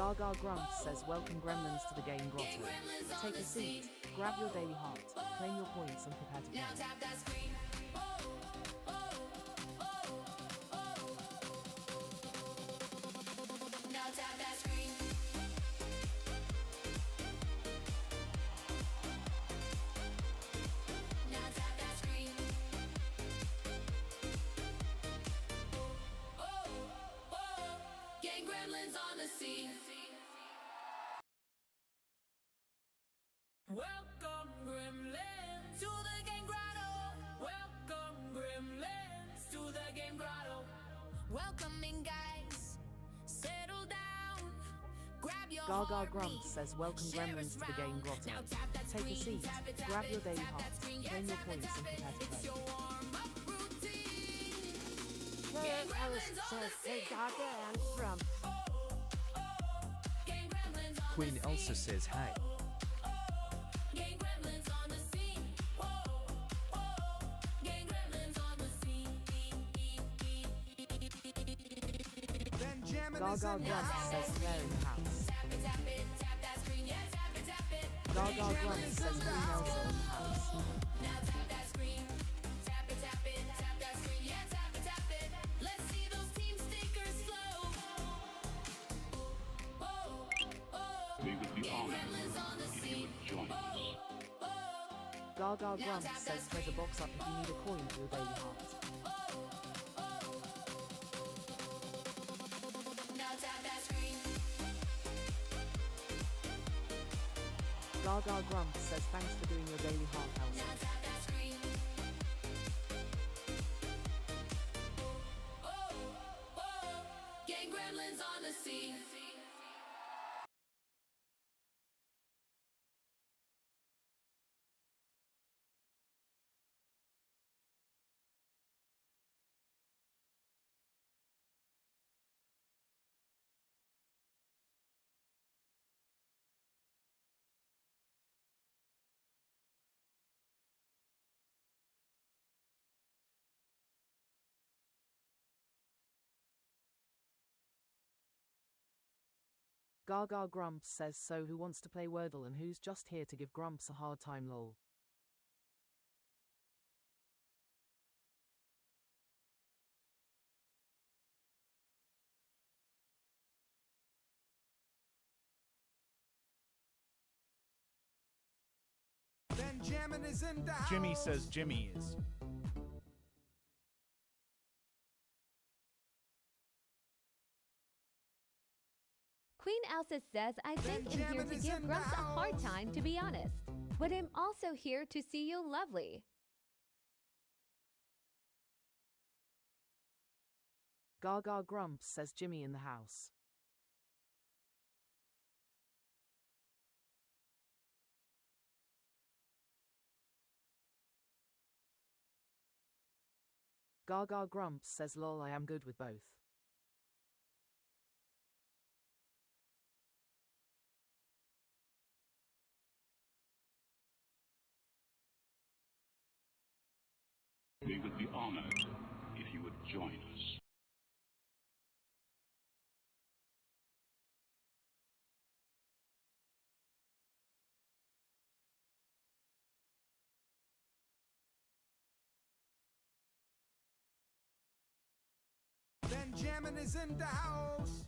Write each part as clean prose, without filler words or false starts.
Gaga Grumps says welcome gremlins to the game grotto. Take a seat, grab your daily heart, claim your points and prepare to play. Now tap that screen. Now tap that screen. Now tap that screen. Gang gremlins on the scene. Welcome gremlins to the game grotto. Welcome gremlins to the game grotto. Welcoming guys, settle down. Grab your Gaga Grumps says welcome gremlins to the game grotto. Take a seat, grab your daily heart, claim your points and prepare to play. Your warm-up routine. Hey, Alice says, hey, Gaga and Grumps. Gang gremlins on Queen the Elsa scene. says hey. Gang gremlins on the scene. Gang gremlins on the scene. Gaga Grumps says they're in the house. Tap it, tap that screen. Yeah, tap it, tap it. Gaga Grumps says Queen Elsa in the house. Now tap that screen. Tap it, tap that screen. Yeah, tap it. Let's see those team stickers flow. We would be honored Gremlins on the if you scene. would join us. Gaga Grumps says treasure box up if you need a coin for your daily heart. Now tap that screen. Gaga Grumps says thanks for doing your daily heart, Now Elsa. tap that screen. Gang gremlins on the scene. Gaga Grumps says so who wants to play Wordle and who's just here to give Grumps a hard time lol. Benjamin is in the house. Jimmy says Jimmy is. Queen Elsa says, I think I'm here Benjamin to is give in the Grumps a hard house. time, to be honest. But I'm also here to see you lovely. Gaga Grumps says Jimmy in the house. Gaga Grumps says lol I am good with both. We would be honored if you would join us. Benjamin is in the house.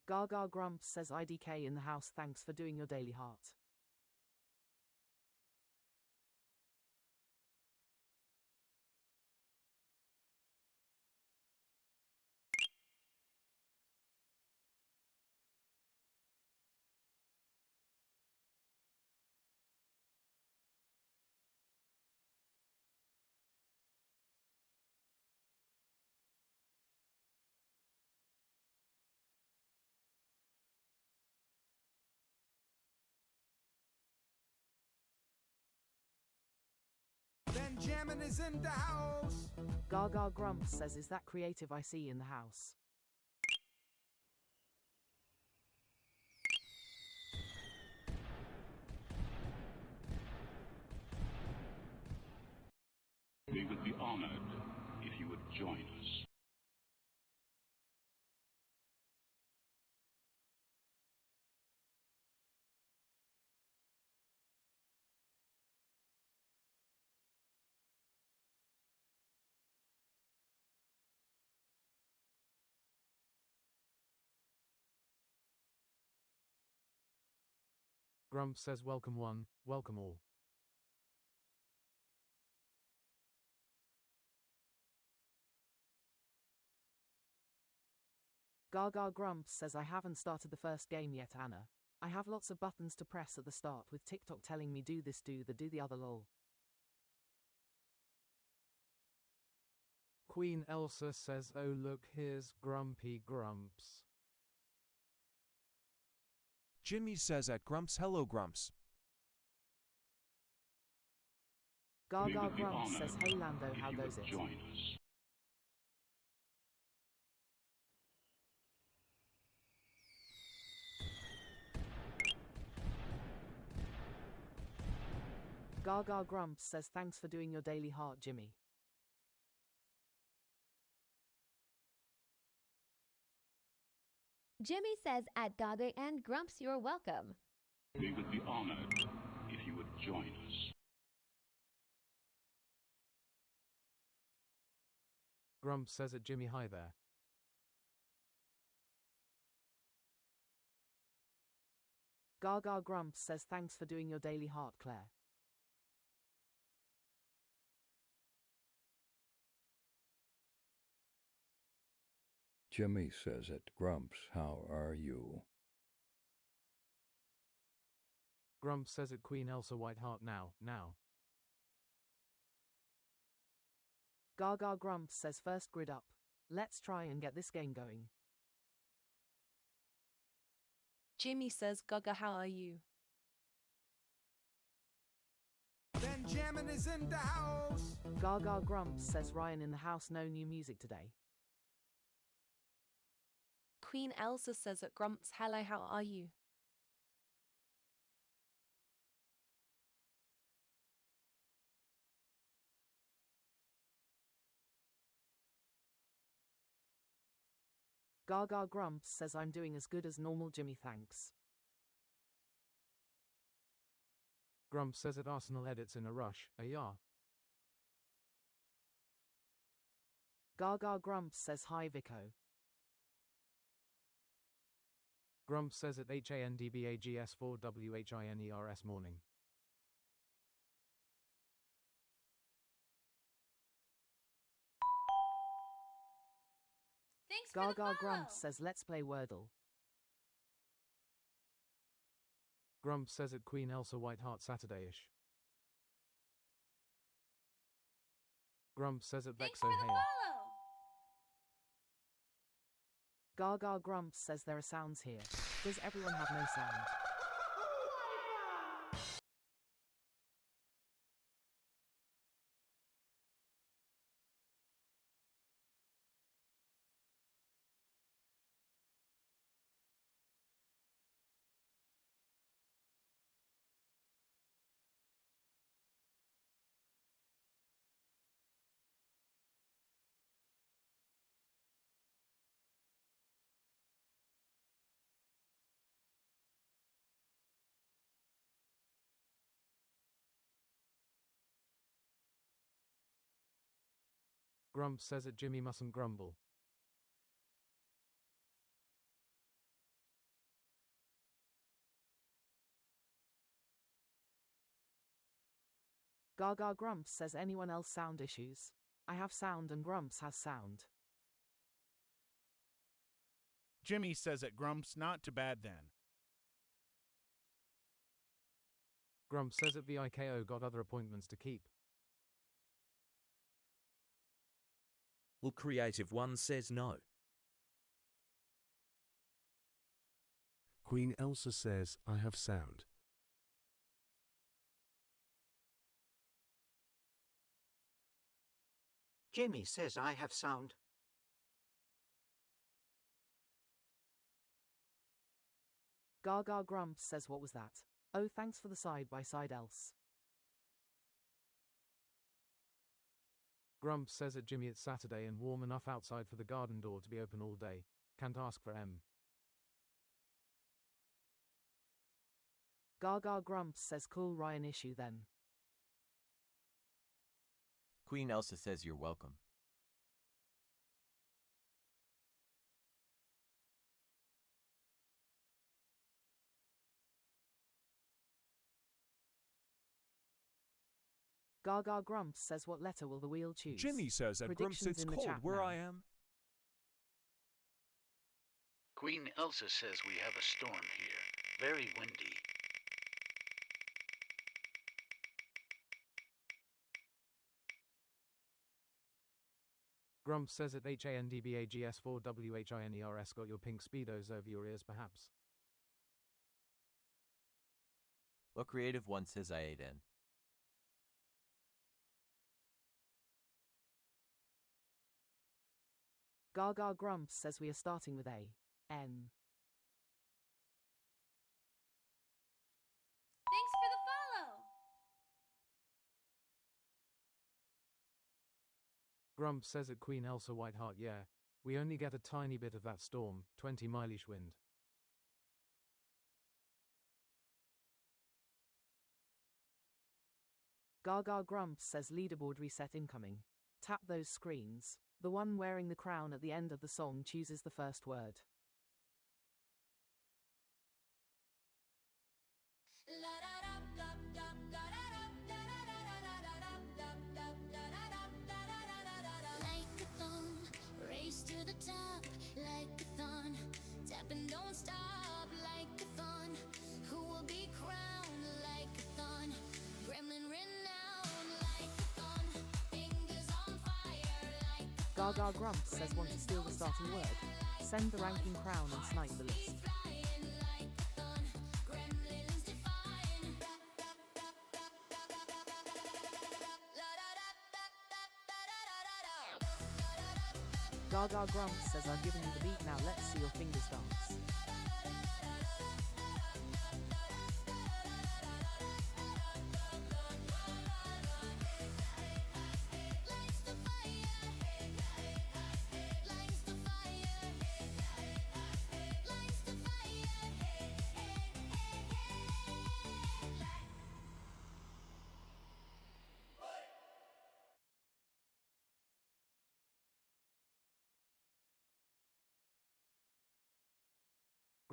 Gaga Grumps says IDK in the house thanks for doing your daily heart. Benjamin is in the house. Gaga Grumps says is that creative I see in the house. We would be honored if you would join us. Grumps says welcome one, welcome all. Gaga Grumps says I haven't started the first game yet, Anna. I have lots of buttons to press at the start with TikTok telling me do this, do the other lol. Queen Elsa says oh look here's Grumpy Grumps. Jimmy says at Grumps hello Grumps. We Gaga would be Grumps honored says hey Lando, if how you goes would it? join us. Gaga Grumps says thanks for doing your daily heart, Jimmy. Jimmy says at Gaga and Grumps, you're welcome. We would be honored if you would join us. Grumps says at Jimmy hi there. Gaga Grumps says thanks for doing your daily heart, Claire. Jimmy says at Grumps, how are you? Grumps says at Queen Elsa Whiteheart now. Gaga Grumps says first grid up. Let's try and get this game going. Jimmy says, Gaga, how are you? Benjamin is in the house. Gaga Grumps says Ryan in the house, no new music today. Queen Elsa says at Grumps, hello, how are you? Gaga Grumps says I'm doing as good as normal, Jimmy, thanks. Grumps says at Arsenal edits in a rush, yeah. Gaga Grumps says hi Vico. Grumps says at HANDBAGS4WHINERS morning. Thanks for the Gaga follow. Grumps says let's play Wordle. Grumps says at Queen Elsa Whiteheart Saturday-ish. Grumps says at Thanks Vexo for the Hale. follow. Gaga Grumps says there are sounds here. Does everyone have no sound? Grumps says that Jimmy mustn't grumble. Gaga Grumps says anyone else sound issues? I have sound and Grumps has sound. Jimmy says at Grumps, not too bad then. Grumps says that VIKO got other appointments to keep. Well, Creative One says no. Queen Elsa says, I have sound. Jimmy says I have sound. Gaga Grumps says what was that? Oh, thanks for the side-by-side else. Grumps says that Jimmy it's Saturday and warm enough outside for the garden door to be open all day. Can't ask for M. Gaga Grumps says cool Ryan issue then. Queen Elsa says you're welcome. Gaga Grumps says what letter will the wheel choose? Jimmy says at Grumps Predictions it's in the cold chat where now. I am. Queen Elsa says we have a storm here. Very windy. Grumps says at HANDBAGS4WHINERS got your pink speedos over your ears perhaps. What creative one says I ate in? Gaga Grumps says we are starting with A. N. Thanks for the follow! Grumps says at Queen Elsa Whiteheart, yeah. We only get a tiny bit of that storm, 20 mileish wind. Gaga Grumps says leaderboard reset incoming. Tap those screens. The one wearing the crown at the end of the song chooses the first word. Like-a-thon, race to the top, like-a-thon, tap and don't stop, like-a-thon, who will be crowned, like-a-thon, gremlin renowned, like-a-thon, fingers on fire, like-a-thon. Gaga Grumps says want to steal the starting word. Send the ranking crown and snipe the list. Gaga Grumps says I've given you the beat, now let's see your fingers dance.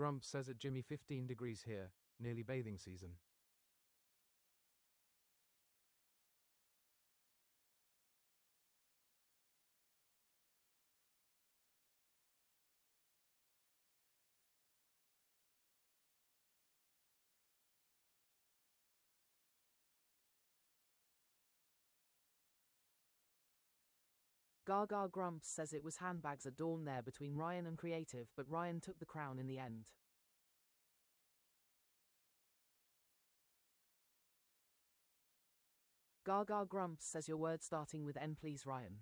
Grumps says at Jimmy 15 degrees here, nearly bathing season. Gaga Grumps says it was handbags at dawn there between Ryan and Creative, but Ryan took the crown in the end. Gaga Grumps says your word starting with N please Ryan.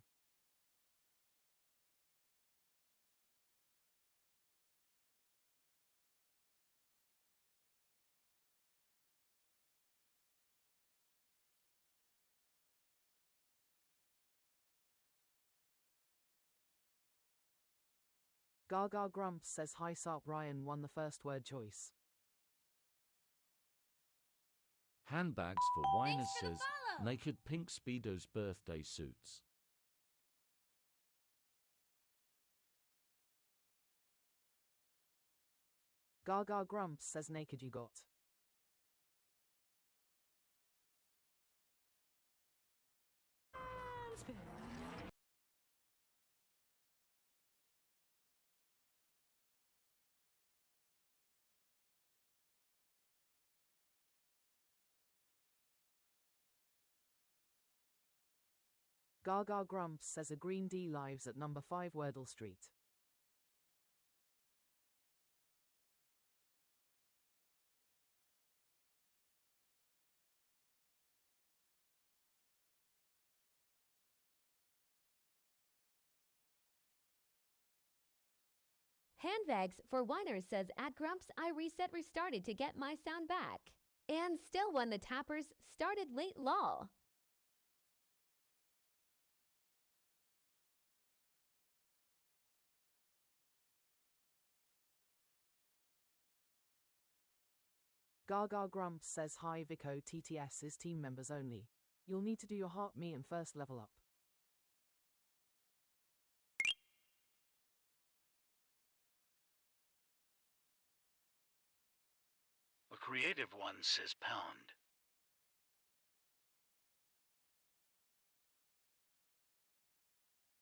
Gaga Grumps says hi Sarp, Ryan won the first word choice. Handbags for Whiners for the says follow. naked pink Speedos birthday suits. Gaga Grumps says naked you got. Gaga Grumps says a green D lives at number 5 Wordle Street. Handbags for Whiners says at Grumps I restarted to get my sound back. And still won the Tappers started late lol. Gaga Grumps says hi Vico TTS is team members only. You'll need to do your heart me and first level up. A creative one says pound.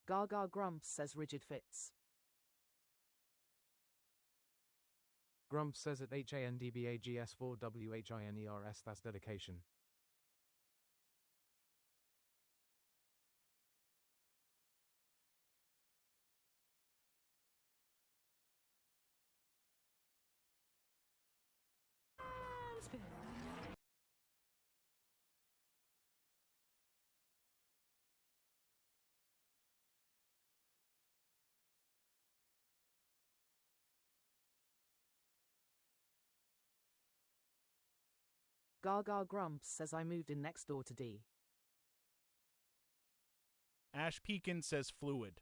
Gaga Grumps says rigid fits. Grumps says at HANDBAGS4WHINERS that's dedication. Gaga Grumps says I moved in next door to D. Ash Pekin says fluid.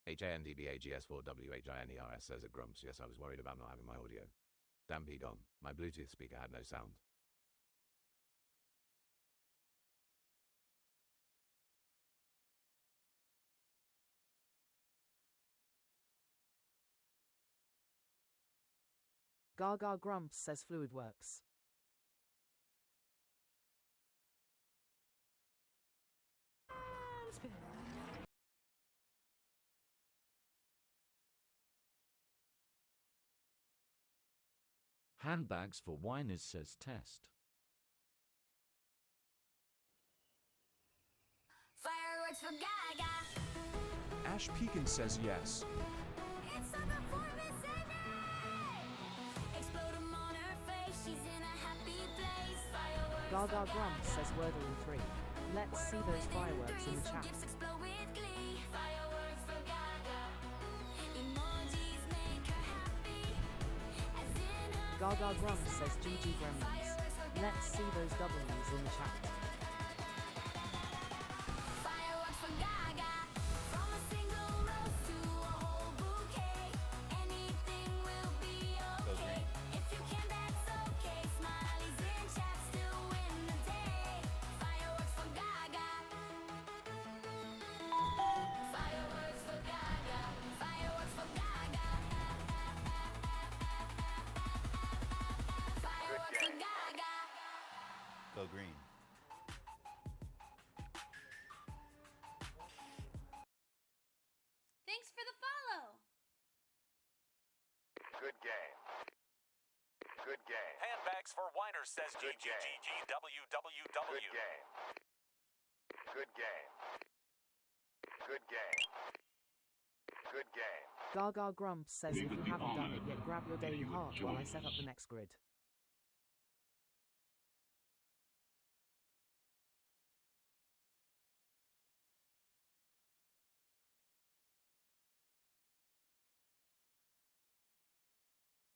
HANDBAGS4WHINERS says at Grumps, yes, I was worried about not having my audio. Damn P-Dom, my Bluetooth speaker had no sound. Gaga Grumps says fluid works. Handbags for whiners says test. Fireworks for Gaga. Ash Pekin says yes. It's a performance night. Explode 'em on her face. She's in a happy place. Fireworks Gaga Grumps says Wordle in 3. Let's see those fireworks in the chat. Gifts explode with glee. Fireworks for Gaga. Emojis make her happy. As in her Gaga face. Grumps says GG Gremlins. Let's see those W's in the chat. Fireworks for Gaga. From a single rose to a whole bouquet. Anything will be okay. If you can, that's okay. Smileys in chat still win the day. Fireworks for Gaga. Fireworks for Gaga. Fireworks for Gaga. Fireworks for Gaga. Go green. Thanks for the follow. Good game. Good game. Handbags for whiners says Good game. GGGGWWW. Good game. Good game. Good game. Good game. Gaga Grumps says We if would you be haven't done it honored yet, grab your if daily you would heart while I join set up us. the next grid.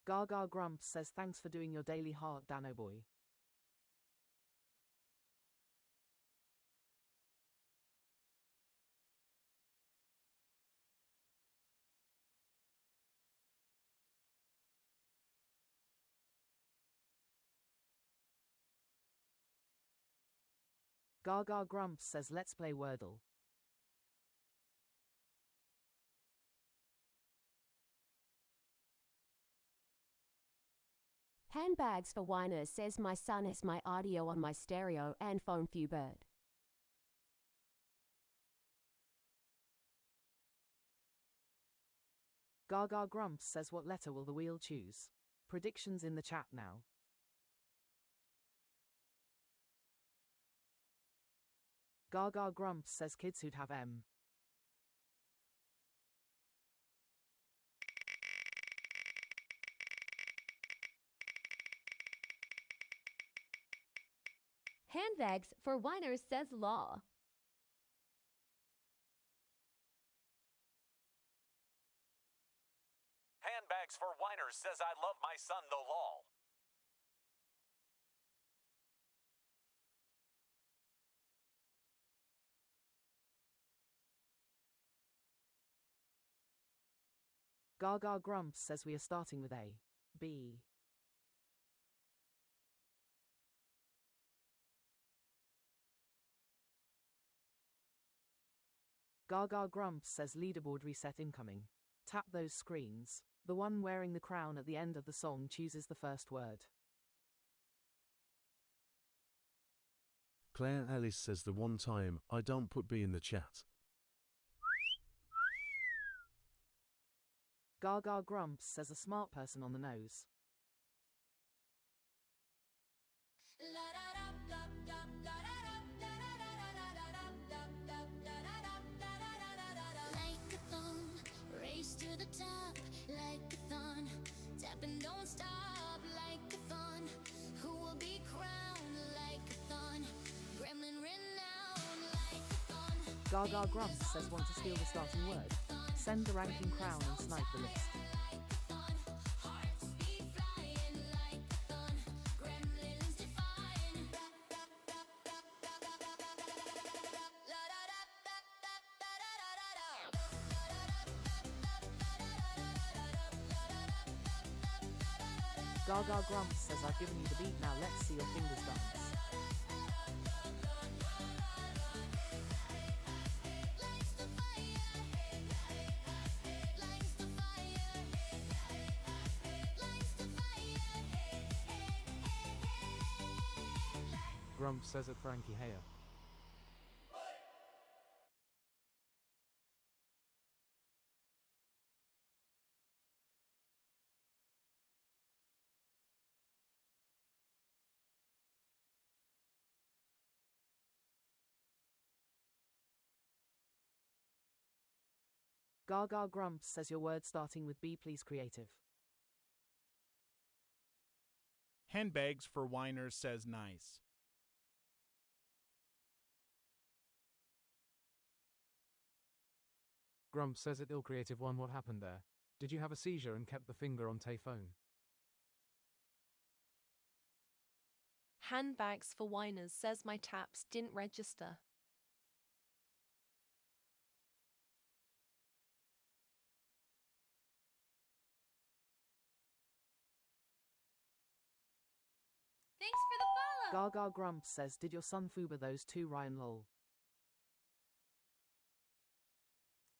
Gaga Grumps says thanks for doing your daily heart, Dano boy. Gaga Grumps says let's play Wordle. Handbags for whiners says my son has my audio on my stereo and phone bird. Gaga Grumps says what letter will the wheel choose? Predictions in the chat now. Gaga Grumps says kids who'd have M. Handbags for whiners says law. Handbags for whiners says I love my son the lol. Gaga Grumps says we are starting with A. B. Gaga Grumps says leaderboard reset incoming. Tap those screens. The one wearing the crown at the end of the song chooses the first word. Claire Alice says the one time I don't put B in the chat. Gaga Grumps says a smart person on the nose. Race to the top like a thon. Tap and don't stop like a thon. Who will be crowned like a thon? Gremlin renowned like a thon. Gaga Grumps says want to steal the starting word. Send the ranking crown and snipe the list. Gaga Grumps says I've given you the beat, now let's see your fingers dance. Grumps says it Frankie Hayer. Gaga Grumps says your word starting with B, please creative. Handbags for Whiners says nice. Grumps says it ill creative one, what happened there? Did you have a seizure and kept the finger on phone? Handbags for Whiners says my taps didn't register. Thanks for the follow. Gaga Grumps says did your son Fuba those two Ryan lol.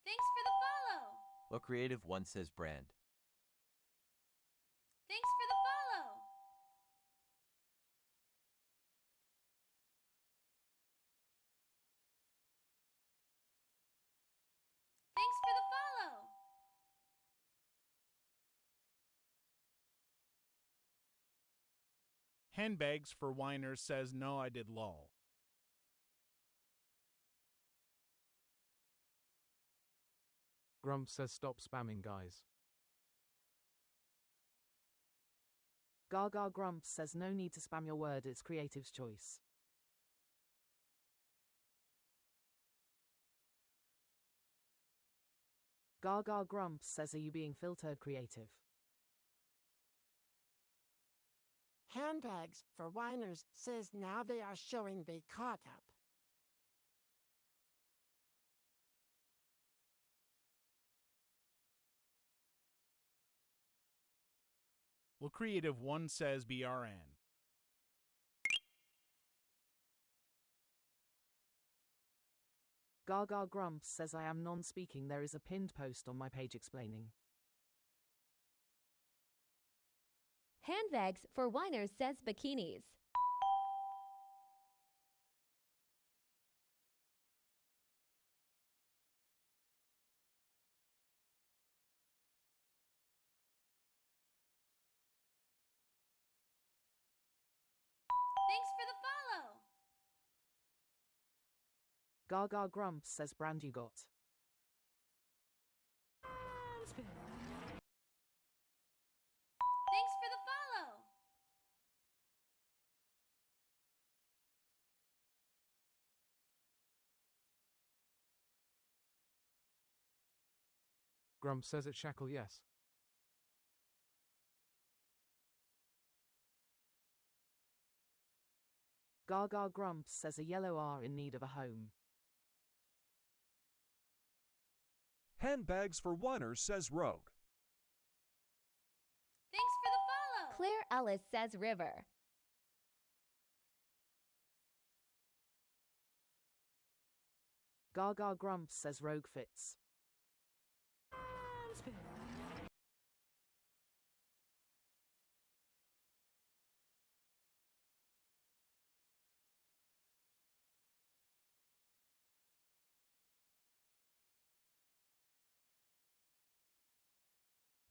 Thanks for the follow. Well, creative one says brand. Thanks for the follow. Thanks for the follow. Handbags for Whiners says no, I did lol. Grumps says stop spamming, guys. Gaga Grumps says no need to spam your word, it's creative's choice. Gaga Grumps says are you being filtered, creative? Handbags for Whiners says now they are showing they caught up. Well, creative one says BRN. Gaga Grumps says I am non-speaking, there is a pinned post on my page explaining. Handbags for Whiners says bikinis. Thanks for the follow. Gaga Grumps says brand you got. Thanks for the follow. Grumps says it shackle, yes. Gaga Grumps says a yellow R in need of a home. Handbags for Whiners says rogue. Thanks for the follow. Claire Ellis says river. Gaga Grumps says rogue fits.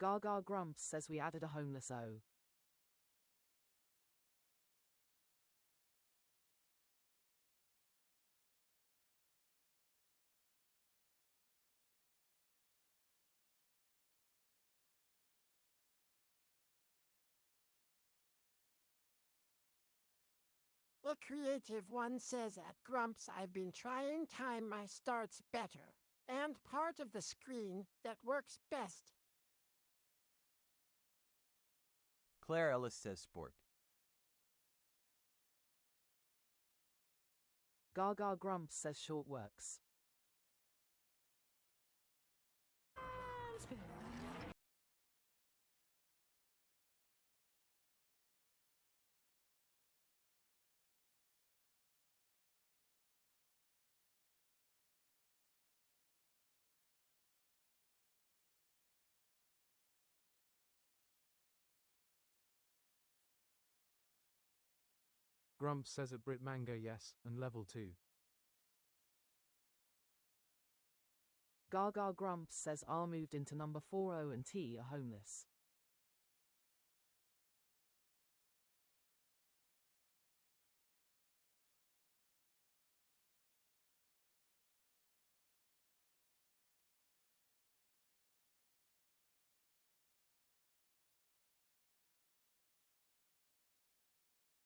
Gaga Grumps says we added a homeless O. The creative one says at Grumps I've been trying time my starts better, and part of the screen that works best. Claire Ellis says sport. Gaga Grumps says short works. Grumps says at Brit Mango yes, and level 2. Gaga Grumps says R moved into number 40 and T are homeless.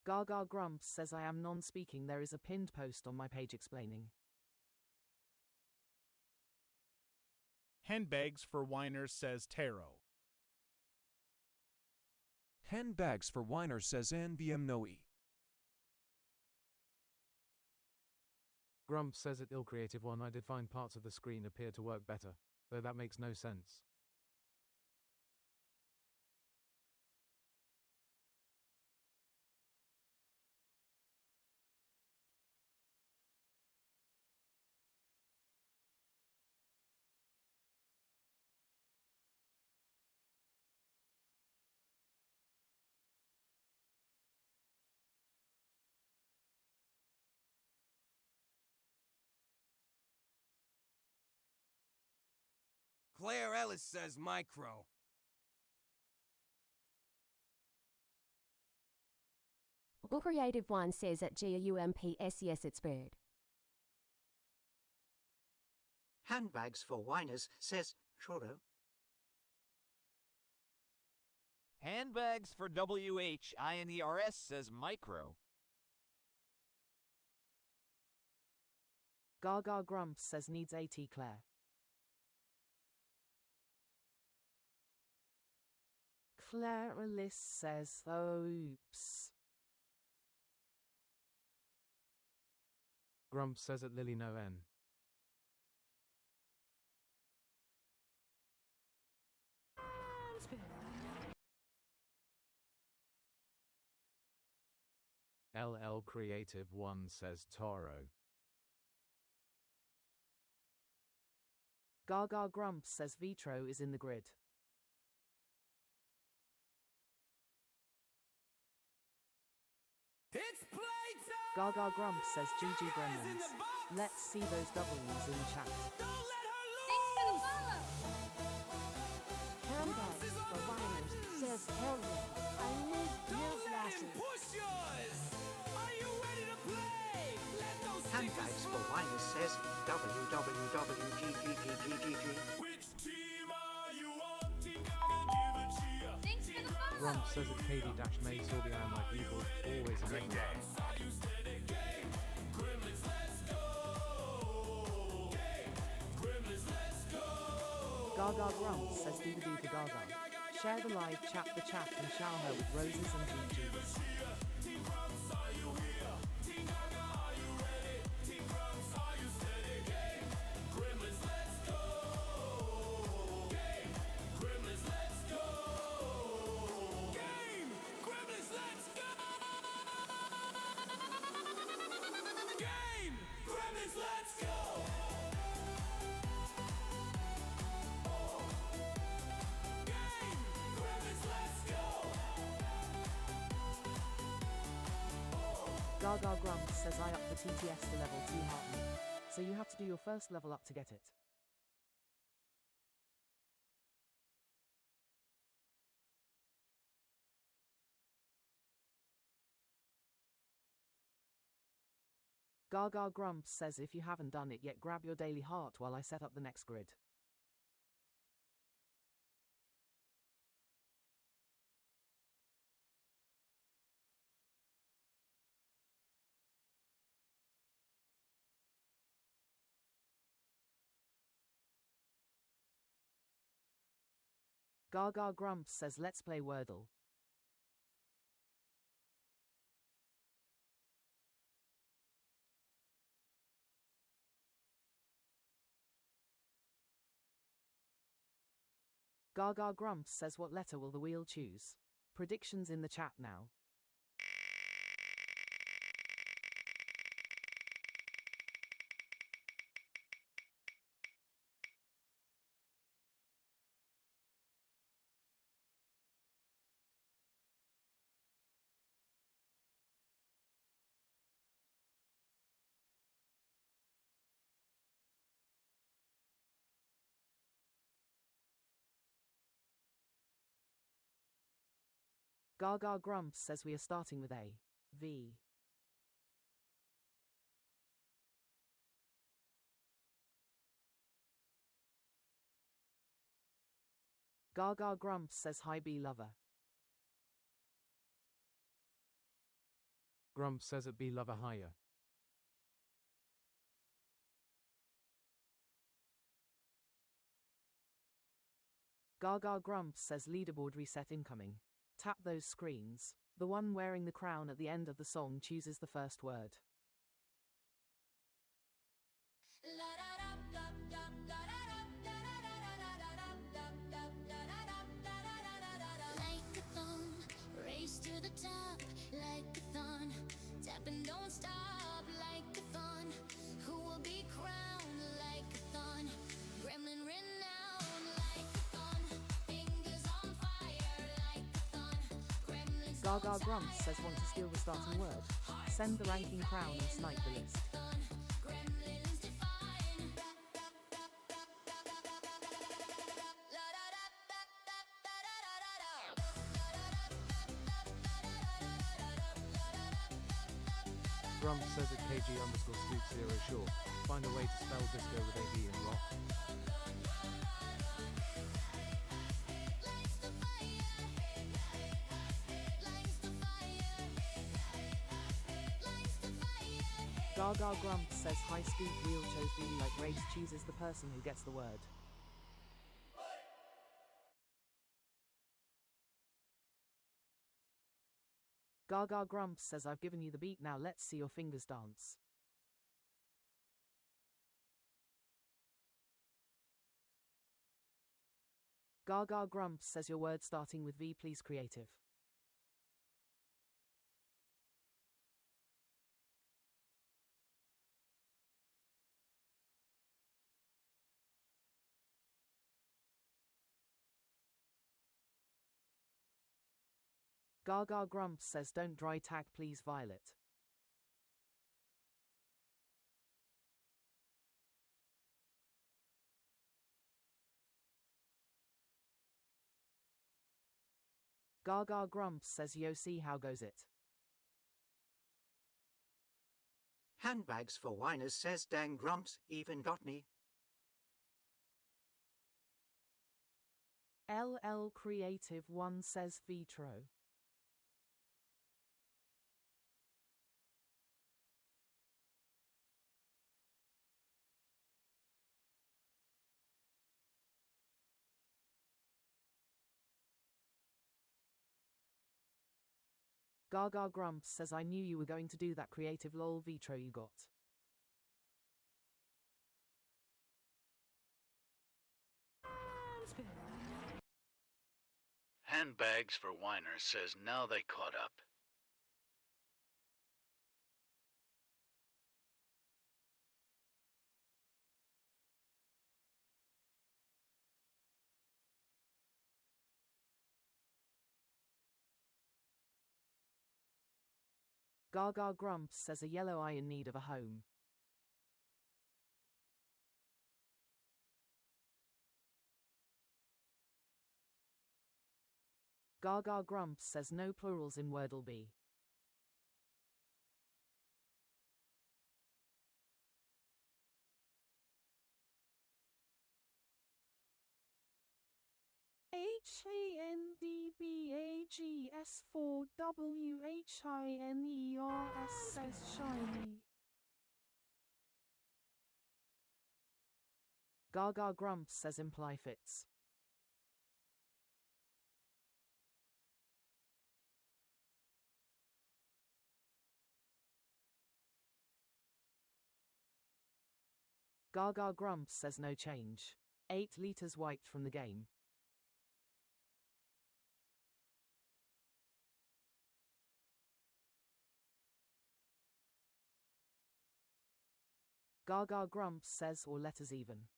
Gaga Grumps says I am non-speaking. There is a pinned post on my page explaining. Handbags for Whiners says Taro. Handbags for Whiners says NVM Noe. Grumps says at Ill Creative One I did find parts of the screen appear to work better, though that makes no sense. Claire Ellis says micro. The creative one says at GUMPS yes it's bird. Handbags for Whiners says churro. Handbags for WHINERS says micro. Gaga Grumps says needs AT Claire. Claire Ellis says oops. Grumps says at Lily no N. LL Creative One says Toro. Gaga Grumps says Vitro is in the grid. It's playtime! Gaga Grumps says GG Gremlins. Let's see those W's in chat. Handbags for Whiners says hell yeah. I need new glasses. Push yours! Are you ready to play? Let those Handbags for Whiners says WWWGGGGGG. Which team are you on? Team Gaga, give a cheer. Thanks for the follow. Grumps says at KD-May Sorby I am like evil, always a Good game. Are you steady? Game. Gremlins, let's go. Game. Gremlins, let's go. Gaga Grumps says do the do for Gaga. Share the live, chat the chat, and shower her with roses and GGs. Team Grumps, are you here? Team Gaga, are you ready? Team Grumps, are you steady? Game. Gremlins, let's go. Game. Gremlins, let's go. Game. Gremlins, let's go. Game. Gremlins, let's go. Game. Gremlins, let's go. Gaga Grumps says I up the TTS to level 2 Heartbeat. So you have to do your first level up to get it. Gaga Grumps says if you haven't done it yet, grab your daily heart while I set up the next grid. Gaga Grumps says let's play Wordle. Gaga Grumps says what letter will the wheel choose? Predictions in the chat now. Gaga Grumps says we are starting with A. V. Gaga Grumps says hi B lover. Grumps says at B lover higher. Gaga Grumps says leaderboard reset incoming. Tap those screens. The one wearing the crown at the end of the song chooses the first word. Race to the top like a thorn. Tap and don't stop like a thorn. Who will be crowned like a thorn? Gremlin renowned like a thorn. Fingers on fire like a thorn. Gremlins Gaga Grumps says want to steal the starting word. Send the ranking crown and snipe the list. Gremlins define. Grumps says at KG_Scoot0 short. Find a way to spell disco with AB and rock. Gaga Grumps says high speed wheel chose V like race chooses the person who gets the word. Gaga Grumps says I've given you the beat, now let's see your fingers dance. Gaga Grumps says your word starting with V please creative. Gaga Grumps says don't dry tag please Violet. Gaga Grumps says yo see how goes it. Handbags for Whiners says dang Grumps even got me. LL Creative 1 says Vitro. Gaga Grumps says I knew you were going to do that creative lol Vitro you got. Handbags for Whiners says now they caught up. Gaga Grumps says a yellow eye in need of a home. Gaga Grumps says no plurals in Wordle B. PHANDBAGS4WHINERS says shiny. Gaga grumps says imply fits. Gaga grumps says no change. 8 liters wiped from the game. Gaga grumps says or letters even.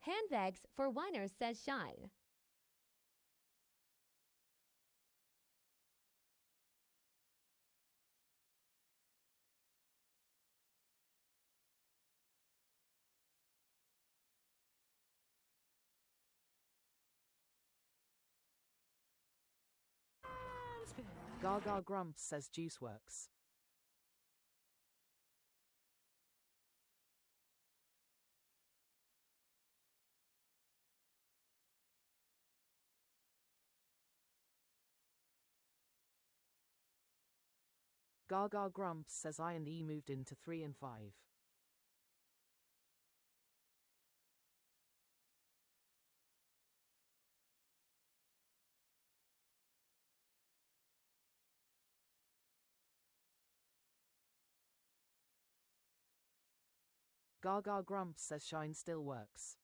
Handbags for whiners says shine. Gaga grumps says juice works. Gaga grumps says I and E moved into 3 and 5. Gaga grumps says shine still works.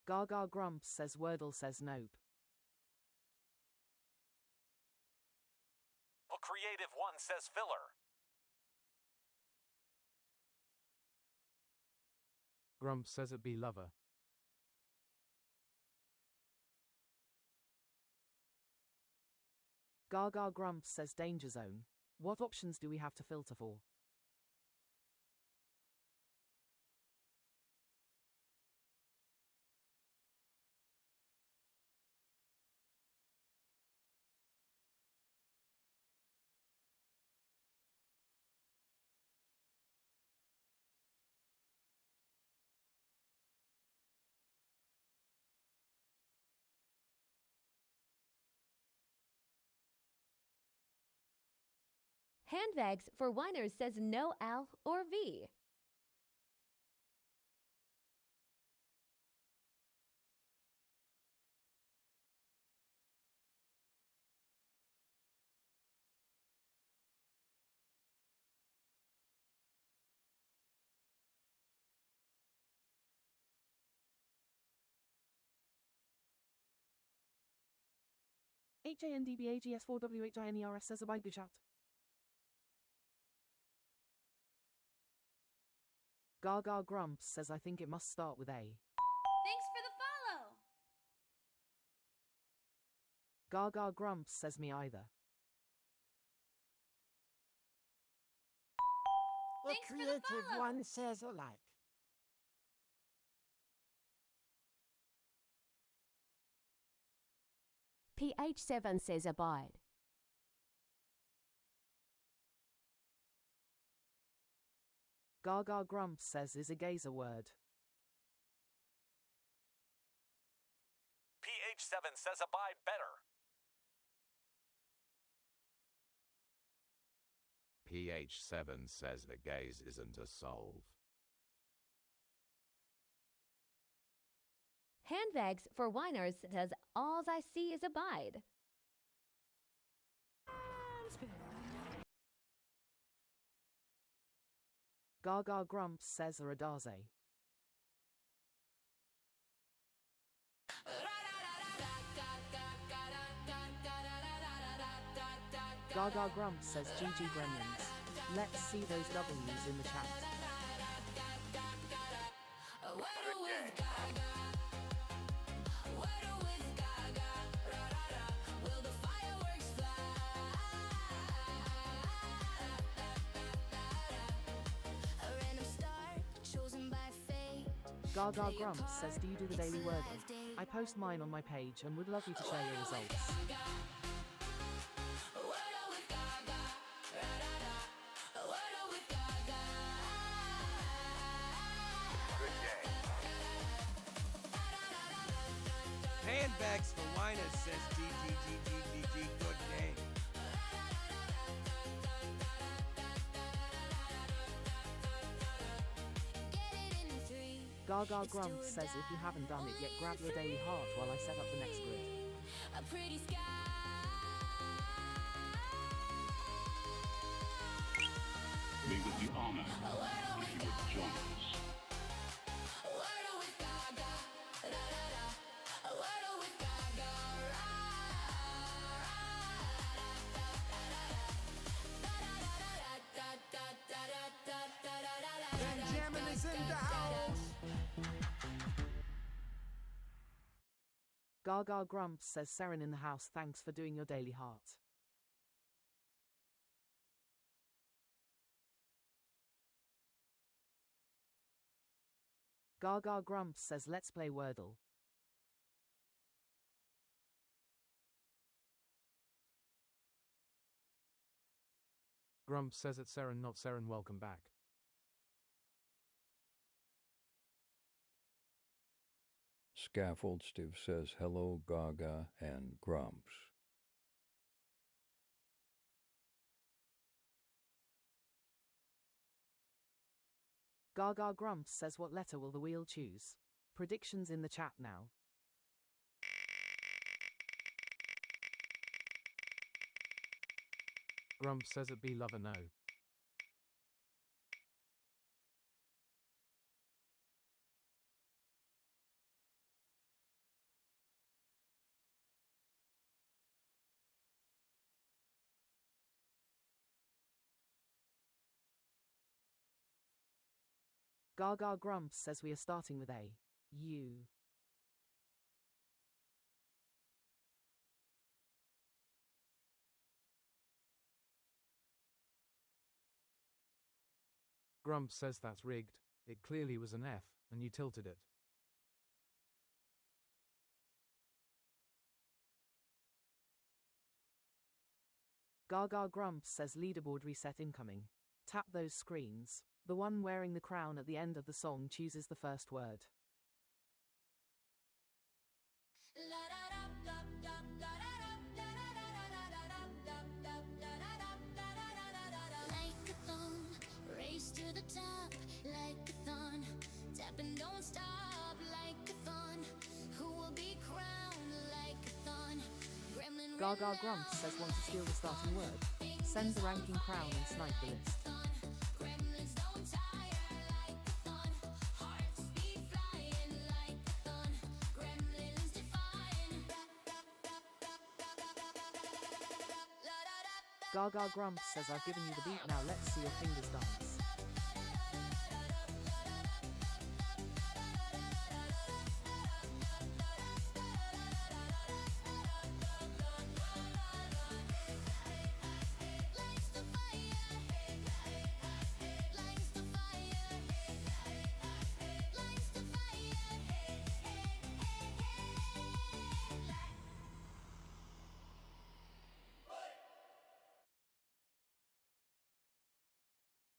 Gaga grumps says Wordle says nope. The creative one says filler. Grumps says it be lover. Gaga grumps says danger zone. What options do we have to filter for? Handbags for whiners says no L or V. HANDBAGS4WHINERS says abide good shout. Gaga grumps says I think it must start with A. Thanks for the follow. Gaga grumps says me either. The Thanks for the creative follow. one says alike. PH7 says abide. Gaga grumps says is a gazer word. PH7 says abide better. PH7 says the gaze isn't a solve. Handbags for whiners says all I see is abide. Gaga grumps says Aradaze. Gaga grumps says GG Gremlins. Let's see those W's in the chat. Wordle with Gaga. Wordle with Gaga. Will the fireworks fly? Gaga Grumps says, do you do the daily Wordle? I post mine on my page and would love you to share your results. Handbags for whiners says GGGGGG. Good game. Gaga Grumps says, if you haven't done it yet, grab your daily heart while I set up the next grid. A pretty sky. We would be honored if you would join us. Wordle with Gaga. Da da da. Wordle with Gaga. Benjamin is in the house. Gaga Grumps says, Seren in the house, thanks for doing your daily heart. Gaga Grumps says, let's play Wordle. Grumps says it's Seren, not Seren, welcome back. Scaffold Steve says, hello, Gaga and Grumps. Gaga Grumps says, what letter will the wheel choose? Predictions in the chat now. Grumps says it be lover no. Gaga Grumps says we are starting with A. U. Grumps says that's rigged. It clearly was an F, and you tilted it. Gaga Grumps says leaderboard reset incoming. Tap those screens. The one wearing the crown at the end of the song chooses the first word. Like a thong, race to the top. Like a thon, tap and don't stop. Like a thon, who will be crowned? Like a thon, gremlin. Gaga Grumps says want to steal the starting word. Send the ranking crown and snipe the list. Gaga Grumps says I've given you the beat, now let's see your fingers dance.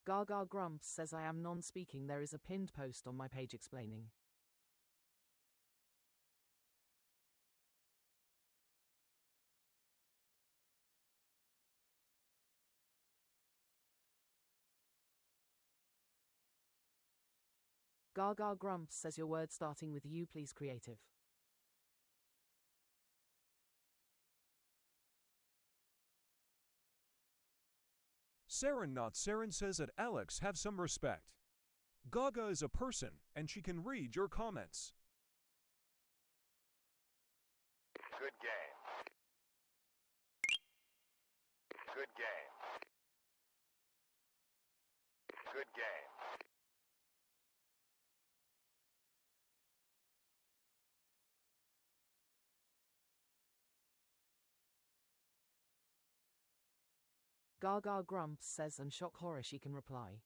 Gaga Grumps says I am non-speaking. There is a pinned post on my page explaining. Gaga Grumps says your word starting with U, please, creative. Seren not Seren says that Alex, have some respect. Gaga is a person, and she can read your comments. Good game. Good game. Good game. Gaga Grumps says and shock horror she can reply.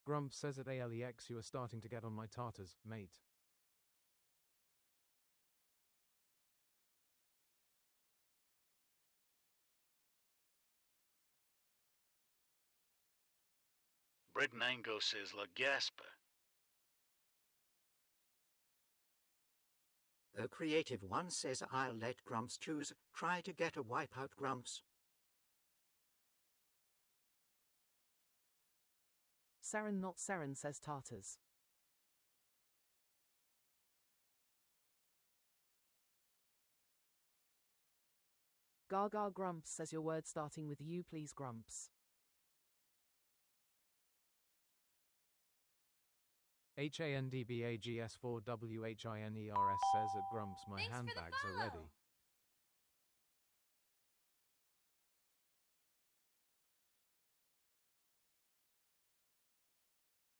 Grumps says at ALEX you are starting to get on my tartars, mate. Bread Mango says La Gaspa. The creative one says I'll let Grumps choose. Try to get a wipeout, Grumps. Seren not Seren says tartars. Gaga Grumps says your word starting with you please Grumps. HANDBAGS4WHINERS says at Grumps my handbags are ready.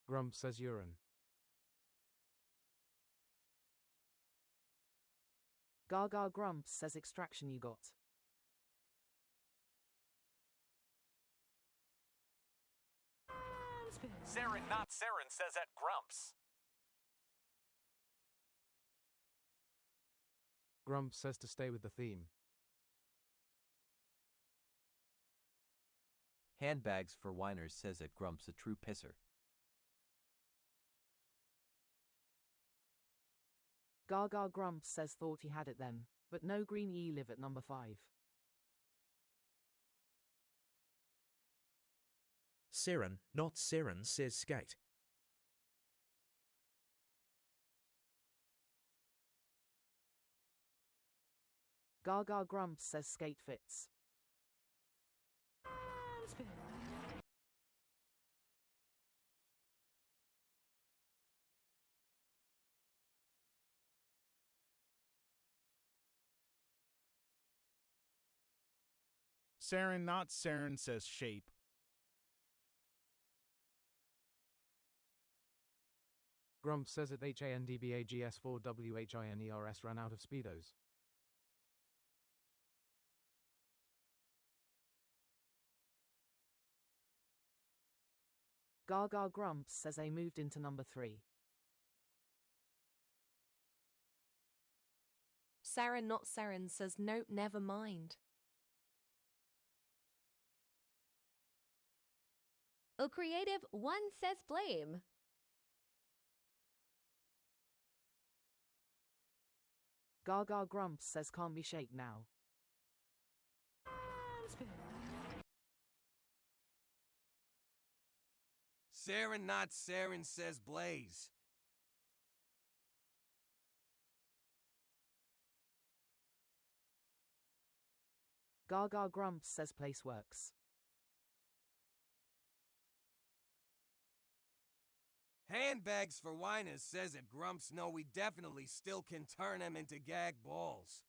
Grumps says urine. Gaga Grumps says extraction you got. Seren not Seren says at Grumps. Grumps says to stay with the theme. Handbags for Whiners says at Grumps a true pisser. Gaga Grumps says thought he had it then, but no green ye live at number 5. Seren, not Seren, says skate. Gaga Grumps says skate fits. Seren not Seren says shape. Grumps says at HANDBAGS4WHINERS ran out of speedos. Gaga Grumps says A moved into number 3. Seren not Seren says nope, never mind. A creative one says blame. Gaga Grumps says can't be shaped now. Seren not Seren says blaze. Gaga Grumps says place works. Handbags for Whiners says at Grumps no we definitely still can turn them into gag balls.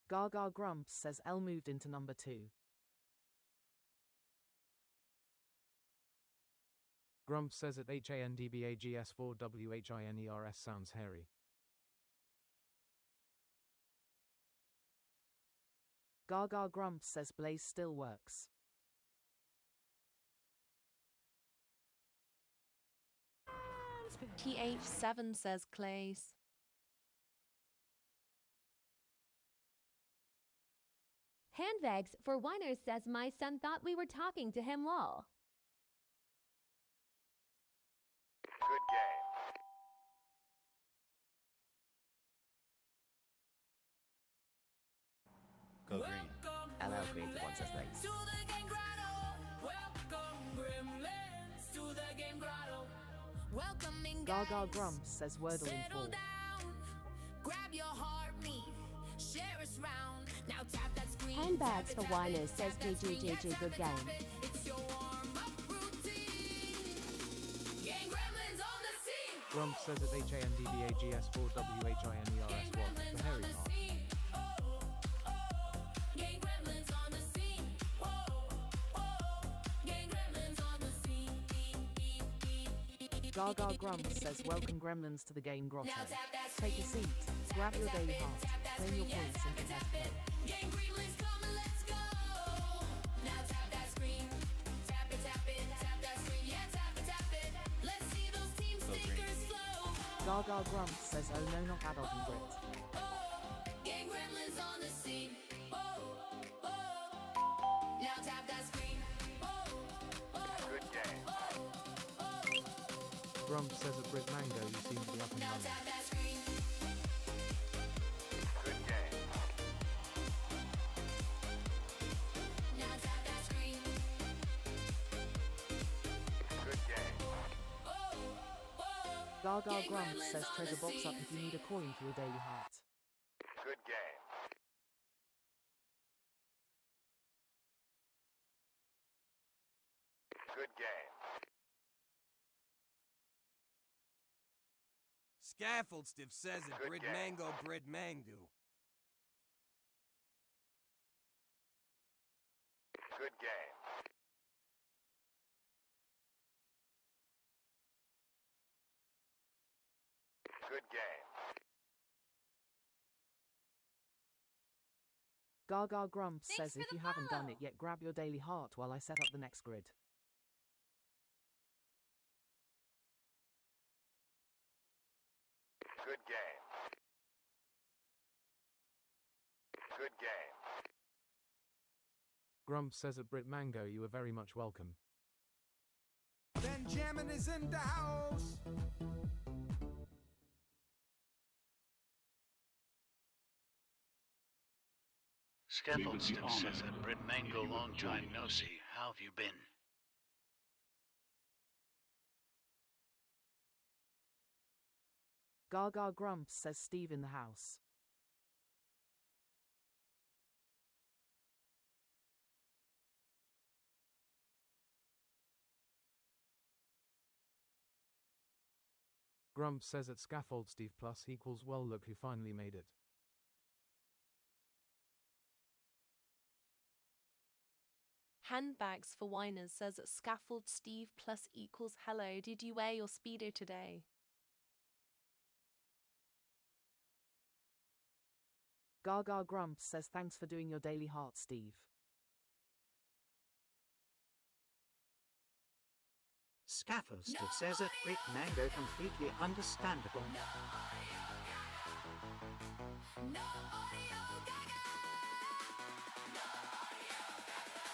Gaga Grumps says L moved into number 2. Grumps says at HANDBAGS4WHINERS sounds hairy. Gaga Grumps says blaze still works. TH7 says clays. Handbags for Whiners says my son thought we were talking to him lol. Good game. Go green. LL creative one says nice. To the game grotto. Welcome gremlins to the game grotto. Welcoming Gaga Grumps says Wordle in 4. Settle down. Grab your heartbeat. Share us round. Now tap that screen. Handbags for Whiners says GGGG good game. It's your warm-up routine. Game gremlins on the scene. Grumps says at HANDBAGS4WHINERS what? The hairy part. Game gremlins on the scene. Whoa, whoa. Game gremlins on the scene. Gaga Grumps says welcome gremlins to the game grotto. Take a seat, grab your daily heart, claim your points and prepare to play. Game gremlins, come and let's go. Now tap that screen. Tap it, tap it, tap that screen. Yeah, tap it, tap it. Let's see those team stickers flow. Gaga Grumps says oh no, not adult and grit. Game gremlins on the scene. Now tap that screen. Good game. Grumps says at Brit Mango you seem to be up and Now running. tap that screen. Good game. Now tap that screen. Good game. Gaga Grumps says treasure box up if you need a coin for your daily heart. Good game. Good game. Scaffold Stiff says it. Good Brid game. Mango, Brid Mango. Good game. Good game. Gaga Grumps Thanks says for if the you haven't done follow. it yet, grab your daily heart while I set up the next grid. Good game. Good game. Grumps says at Brit Mango you are very much welcome. Benjamin is in the house. Scaffold Stiff says that Brit Mango, long time no see. How have you been? Gaga Grumps says Steve in the house. Grumps says at Scaffold Steve plus equals well look who finally made it. Handbags for Whiners says that Scaffold Steve plus equals hello. Did you wear your Speedo today? Gaga Grumps says thanks for doing your daily heart, Steve. Scaffold Stiff says at Brit Mango completely understandable.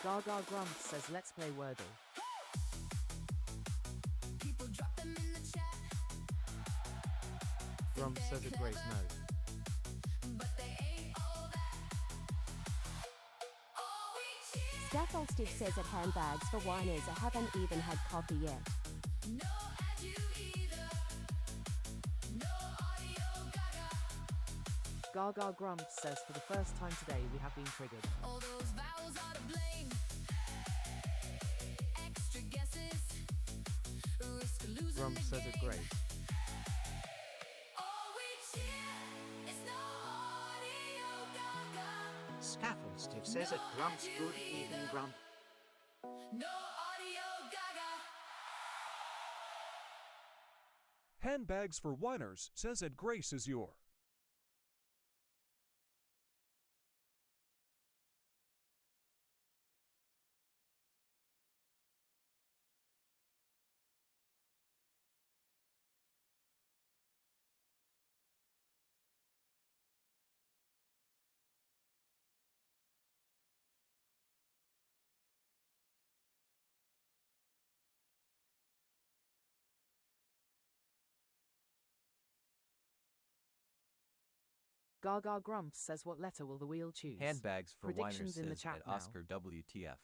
Gaga Grumps says let's play Wordle. People drop them in the chat. Grumps says at Grace no. But they ain't all that. Oh, we cheer. Scaffold Stiff says at Handbags for Whiners I haven't even had coffee yet. No ad you either. No audio Gaga. Gaga Grumps says for the first time today we have been triggered. All those vowels are to blame. Extra guesses. Risk losing Grumps the says game. at Grace. Oh, we cheer. It's no audio Gaga. Scaffold Stiff says at Grumps good even Grump. No audio Gaga. Handbags for Whiners says that Grace is your. Gaga Grumps says what letter will the wheel choose? Handbags for Whiners Predictions in the says chat at now. Oscar WTF.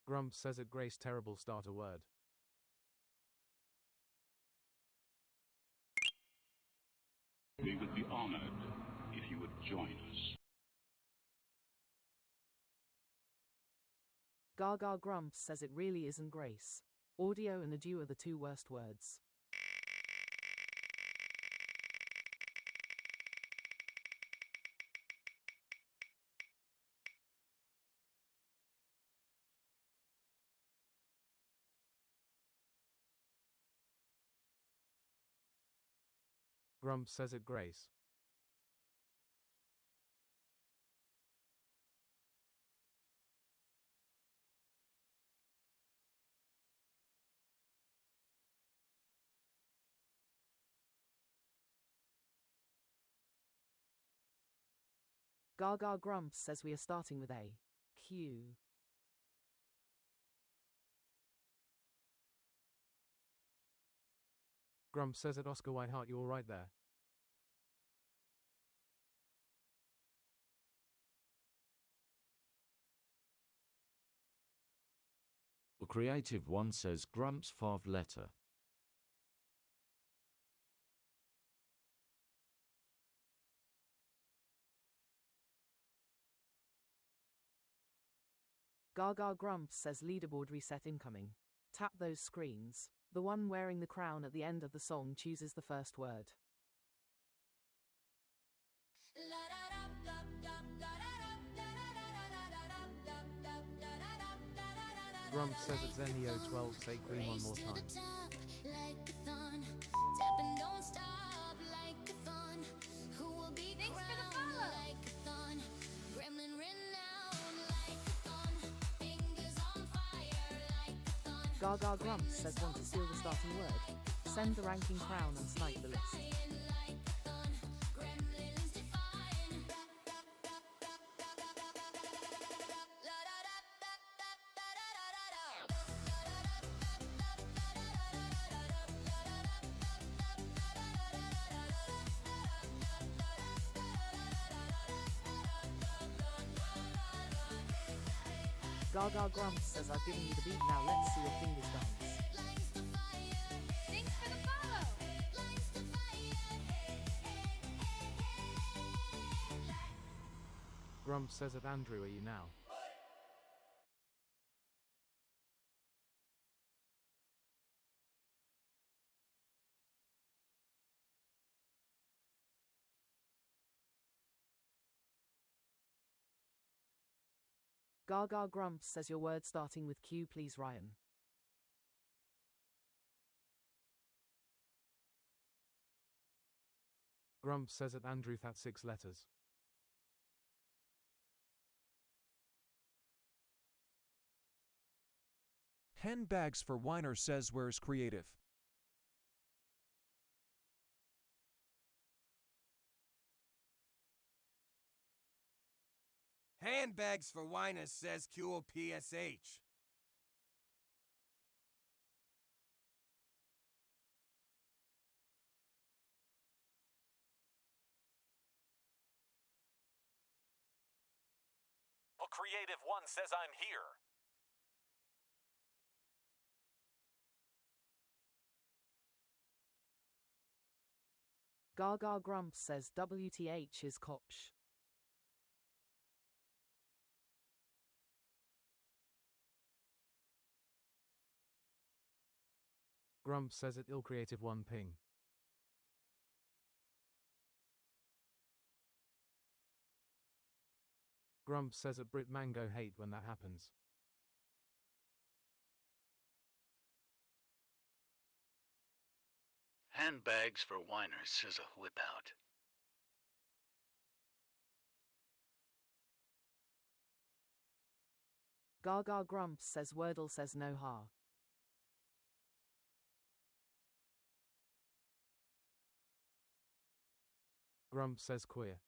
Grumps says at Grace terrible starter word. We would be honored if you would join us. Gaga Grumps says it really isn't Grace. Audio and adieu are the two worst words. Grumps says it Grace. Gaga Grumps says we are starting with A. Q. Grumps says it Oscar Whiteheart, you all right there? The creative one says Grumps 5 letter. Gaga Grumps says leaderboard reset incoming. Tap those screens. The one wearing the crown at the end of the song chooses the first word. Grumps says it's NEO12, say Queen one more time. Gaga Grumps says want to steal the starting word. Send the ranking crown and snipe the list. Gaga Grumps says I've given you the beat, now let's see your fingers dance. Thanks for the follow! Grumps says it Andrew, are you now? Gaga Grumps says your word starting with Q, please Ryan. Grumps says it Andrew, that 6 letters. Handbags for Weiner says where's creative? Handbags for Weiner says QOPSH. The creative one says I'm here. Gaga Grumps says WTH is Koch. Grumps says it ill creative one ping. Grumps says it Brit Mango hate when that happens. Handbags for Whiners says a whip out. Gaga Grumps says Wordle says no ha. Grumps says queer.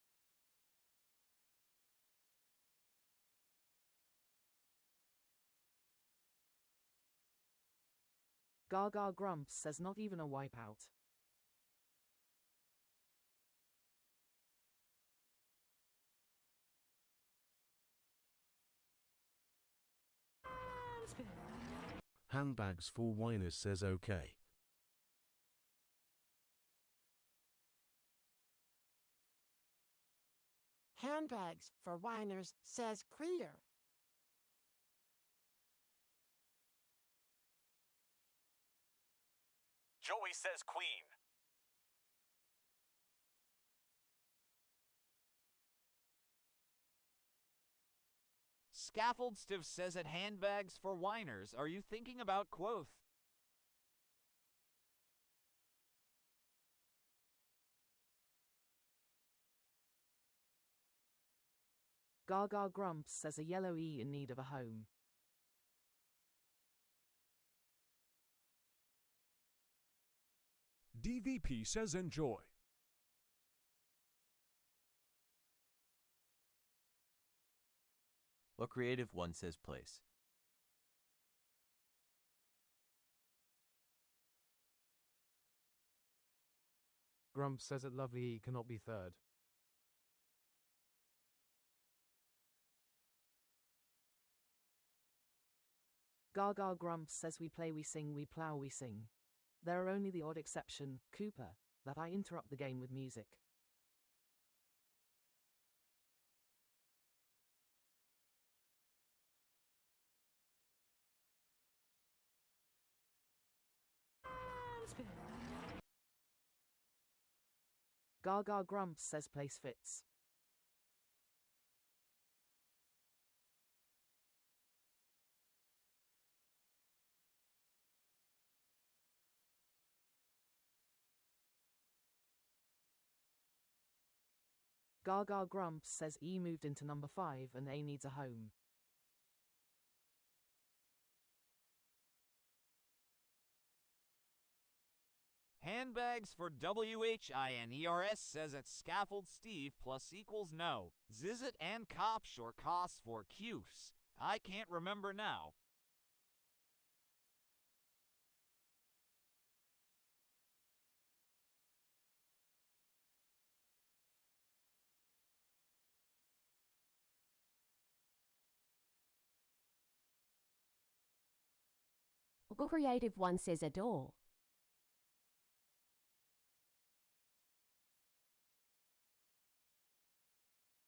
Gaga Grumps says not even a wipeout. Handbags for Whiners says okay. Handbags for Whiners says queer. Joey says queen. Scaffold Stiff says at Handbags for Whiners, are you thinking about Quoth? Gaga Grumps says a yellow E in need of a home. DVP says enjoy. Well, Creative One says place. Grumps says at Lovely E cannot be third. Gaga Grumps says we play, we sing, we plow, we sing. There are only the odd exception, Cooper, that I interrupt the game with music. Gaga Grumps says place fits. Gaga Grumps says E moved into number 5 and A needs a home. Handbags for WHINERS says at Scaffold Steve plus equals no. Zizit and Kopsh or Kos for Qs. I can't remember now. Creative One says adore.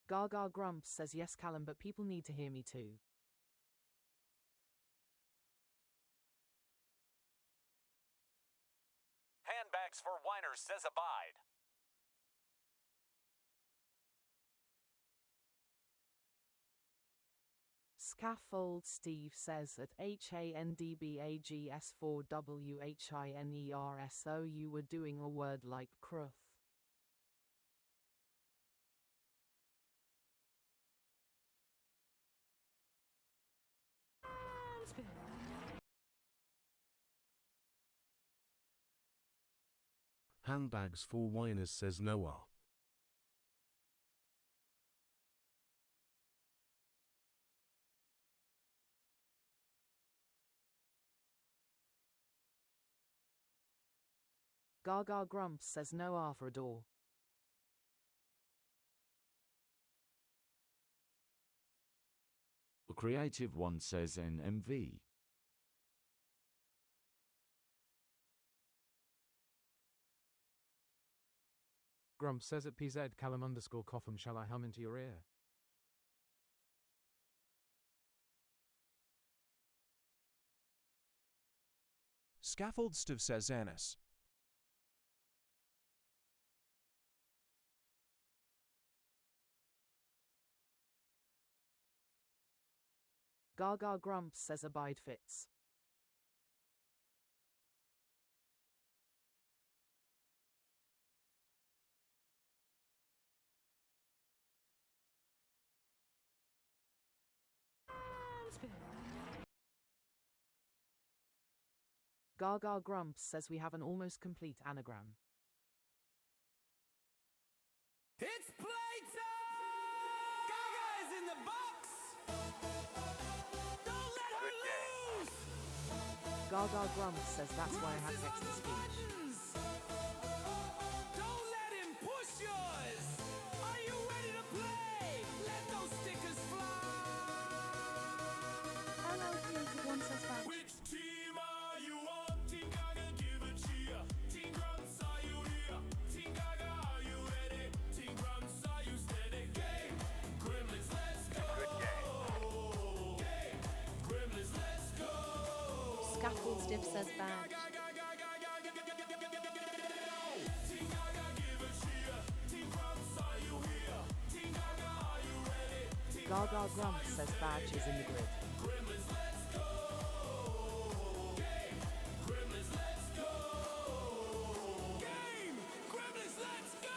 Gaga Grumps says yes, Callum, but people need to hear me too. Handbags for Whiners says abide. Scaffold Steve says at HANDBAGS4WHINERSO you were doing a word like cruth. Handbags for Whiners says Noah. Gaga Grumps says no R for a door. The Creative One says NMV. Grumps says at PZ Callum _ Coffin shall I hum into your ear? Scaffold Steve says Annis. Gaga Grumps says abide fits. Gaga Grumps says we have an almost complete anagram. It's playtime! Gaga is in the box! Don't let her lose! Gaga Grumps says that's why I had text to speech. Don't let him push yours! Are you ready to play? Let those stickers fly! Hello, Creative One says that. Which team are you on? Team Gaga, give a cheer. Team Grumps, are you here? Team Gaga, are you ready? Team Grumps, are you steady? Game! Gremlins, let's go! Good game. Game! Gremlins, let's go! Scaffold Steve says badge. Team Gaga, give a cheer. Team Grumps, are you here? Team Gaga, are you ready? Team Gaga Grumps says badge is in the grid. Gremlins, let's go! Game! Gremlins, let's go! Game! Gremlins, let's go!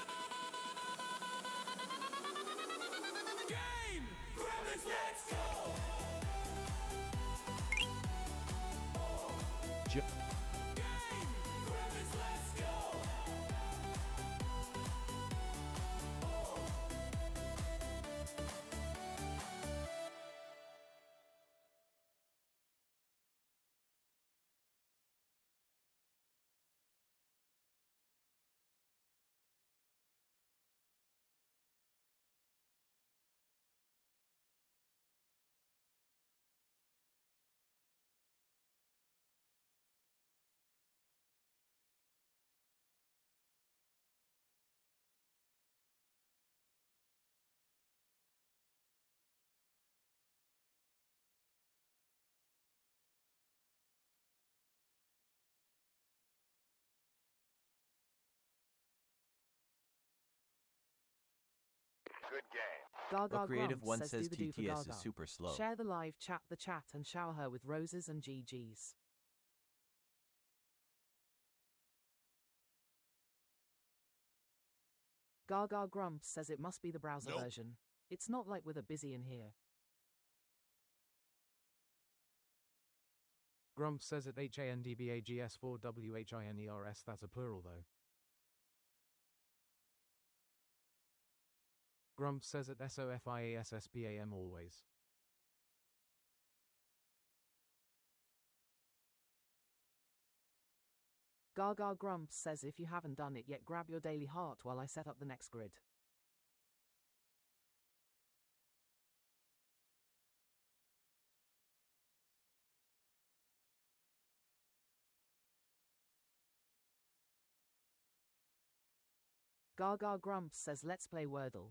Game! good game. Gaga Well, Creative Grumps One says says do the do for TTS Gaga. is super slow. Share the live chat, and shower her with roses and GGs. Gaga Grumps says it must be the browser version. It's not like with a busy in here. Grumps says it HANDBAGS4WHINERS, that's a plural though. Grumps says it SOFIASSPAM always. Gaga Grumps says if you haven't done it yet, grab your daily heart while I set up the next grid. Gaga Grumps says let's play Wordle.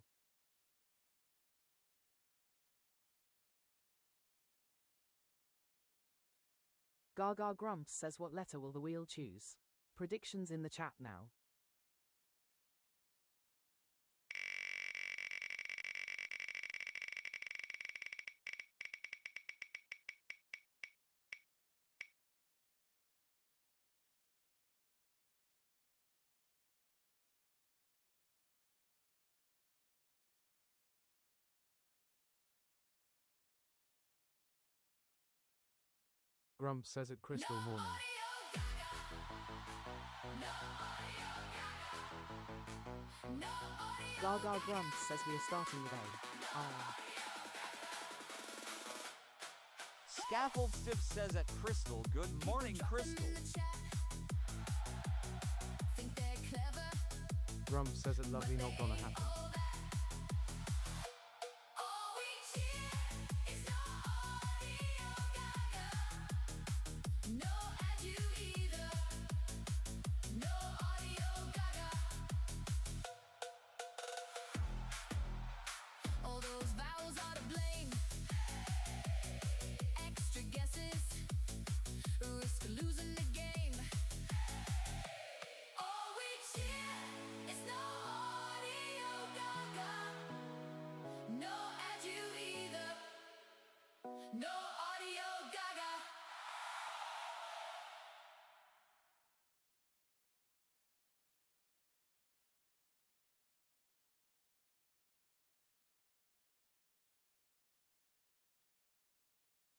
Gaga Grumps says what letter will the wheel choose? Predictions in the chat now. Grumps says it crystal morning. Gaga Grumps says we are starting with A. Scaffold Stiff says at Crystal, good morning, Crystal. Grumps says it lovely not gonna happen.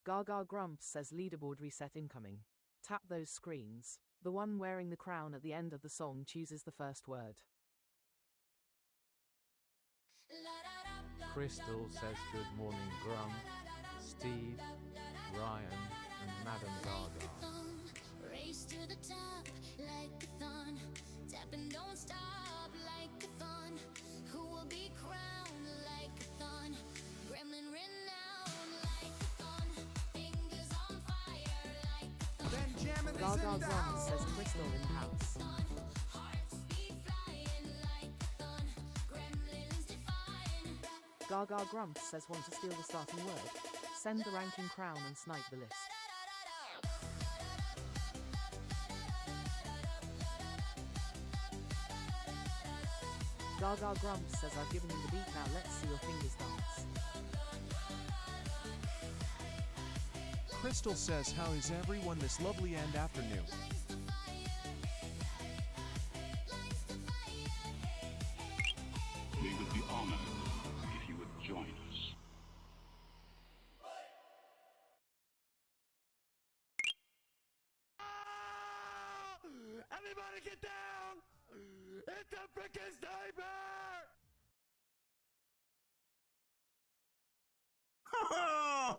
Gaga Grumps says leaderboard reset incoming. Tap those screens. The one wearing the crown at the end of the song chooses the first word. Crystal says good morning Grump, Steve, Ryan, and Madam Gaga. Race to the top like a thorn. Tap and don't stop like a thorn. Who will be crowned like a thorn? Gremlin renowned like a thorn. Fingers on fire like a thorn. Benjamin Gaga Grumps says Crystal in the house. Hearts beat flying like a thorn. Gremlins defying. Gaga Grumps says want to steal the starting word. Send the ranking crown and snipe the list. Gaga Grumps says I've given you the beat, now let's see your fingers dance. Crystal says how is everyone this lovely and afternoon? We would be honored if you would join us. Everybody get down! It's a freaking sniper! Ha ha!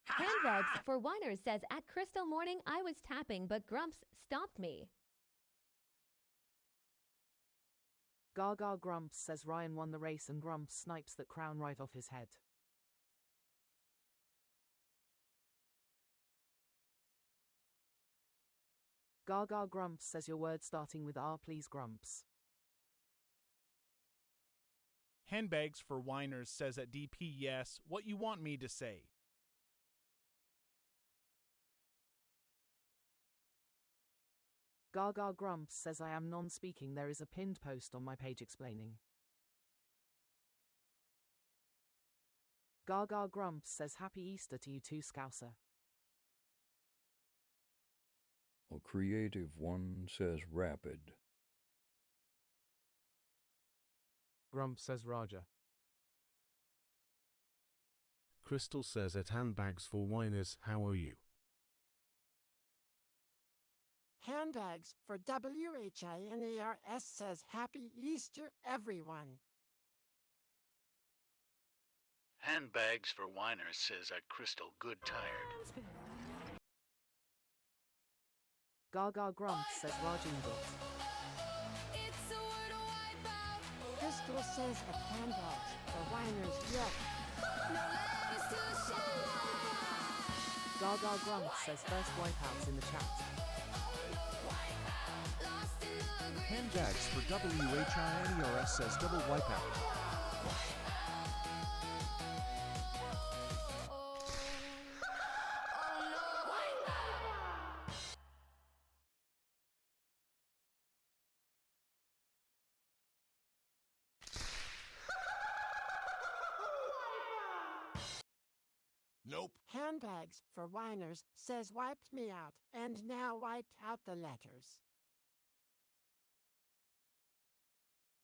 Handbags for Whiners says at Crystal Morning I was tapping but Grumps stopped me. Gaga Grumps says Ryan won the race and Grumps snipes that crown right off his head. Gaga Grumps says your word starting with R please Grumps. Handbags for Whiners says at DP yes, what you want me to say. Gaga Grumps says I am non-speaking. There is a pinned post on my page explaining. Gaga Grumps says Happy Easter to you too, Scouser. A creative one says rapid. Grump says Raja. Crystal says at Handbags for Whiners, how are you? Handbags for WHINERS says Happy Easter, everyone. Handbags for Whiners says at Crystal, good tired. Gaga Grumps says Rajingot. It's a Wordle wipeout. Crystal says at Handbags for Whiners, yes. No letters to share. Gaga Grumps says first wipeouts in the chat. Handbags for WHINERS says double wipeout. Nope. Handbags for Whiners says wiped me out and now wiped out the letters.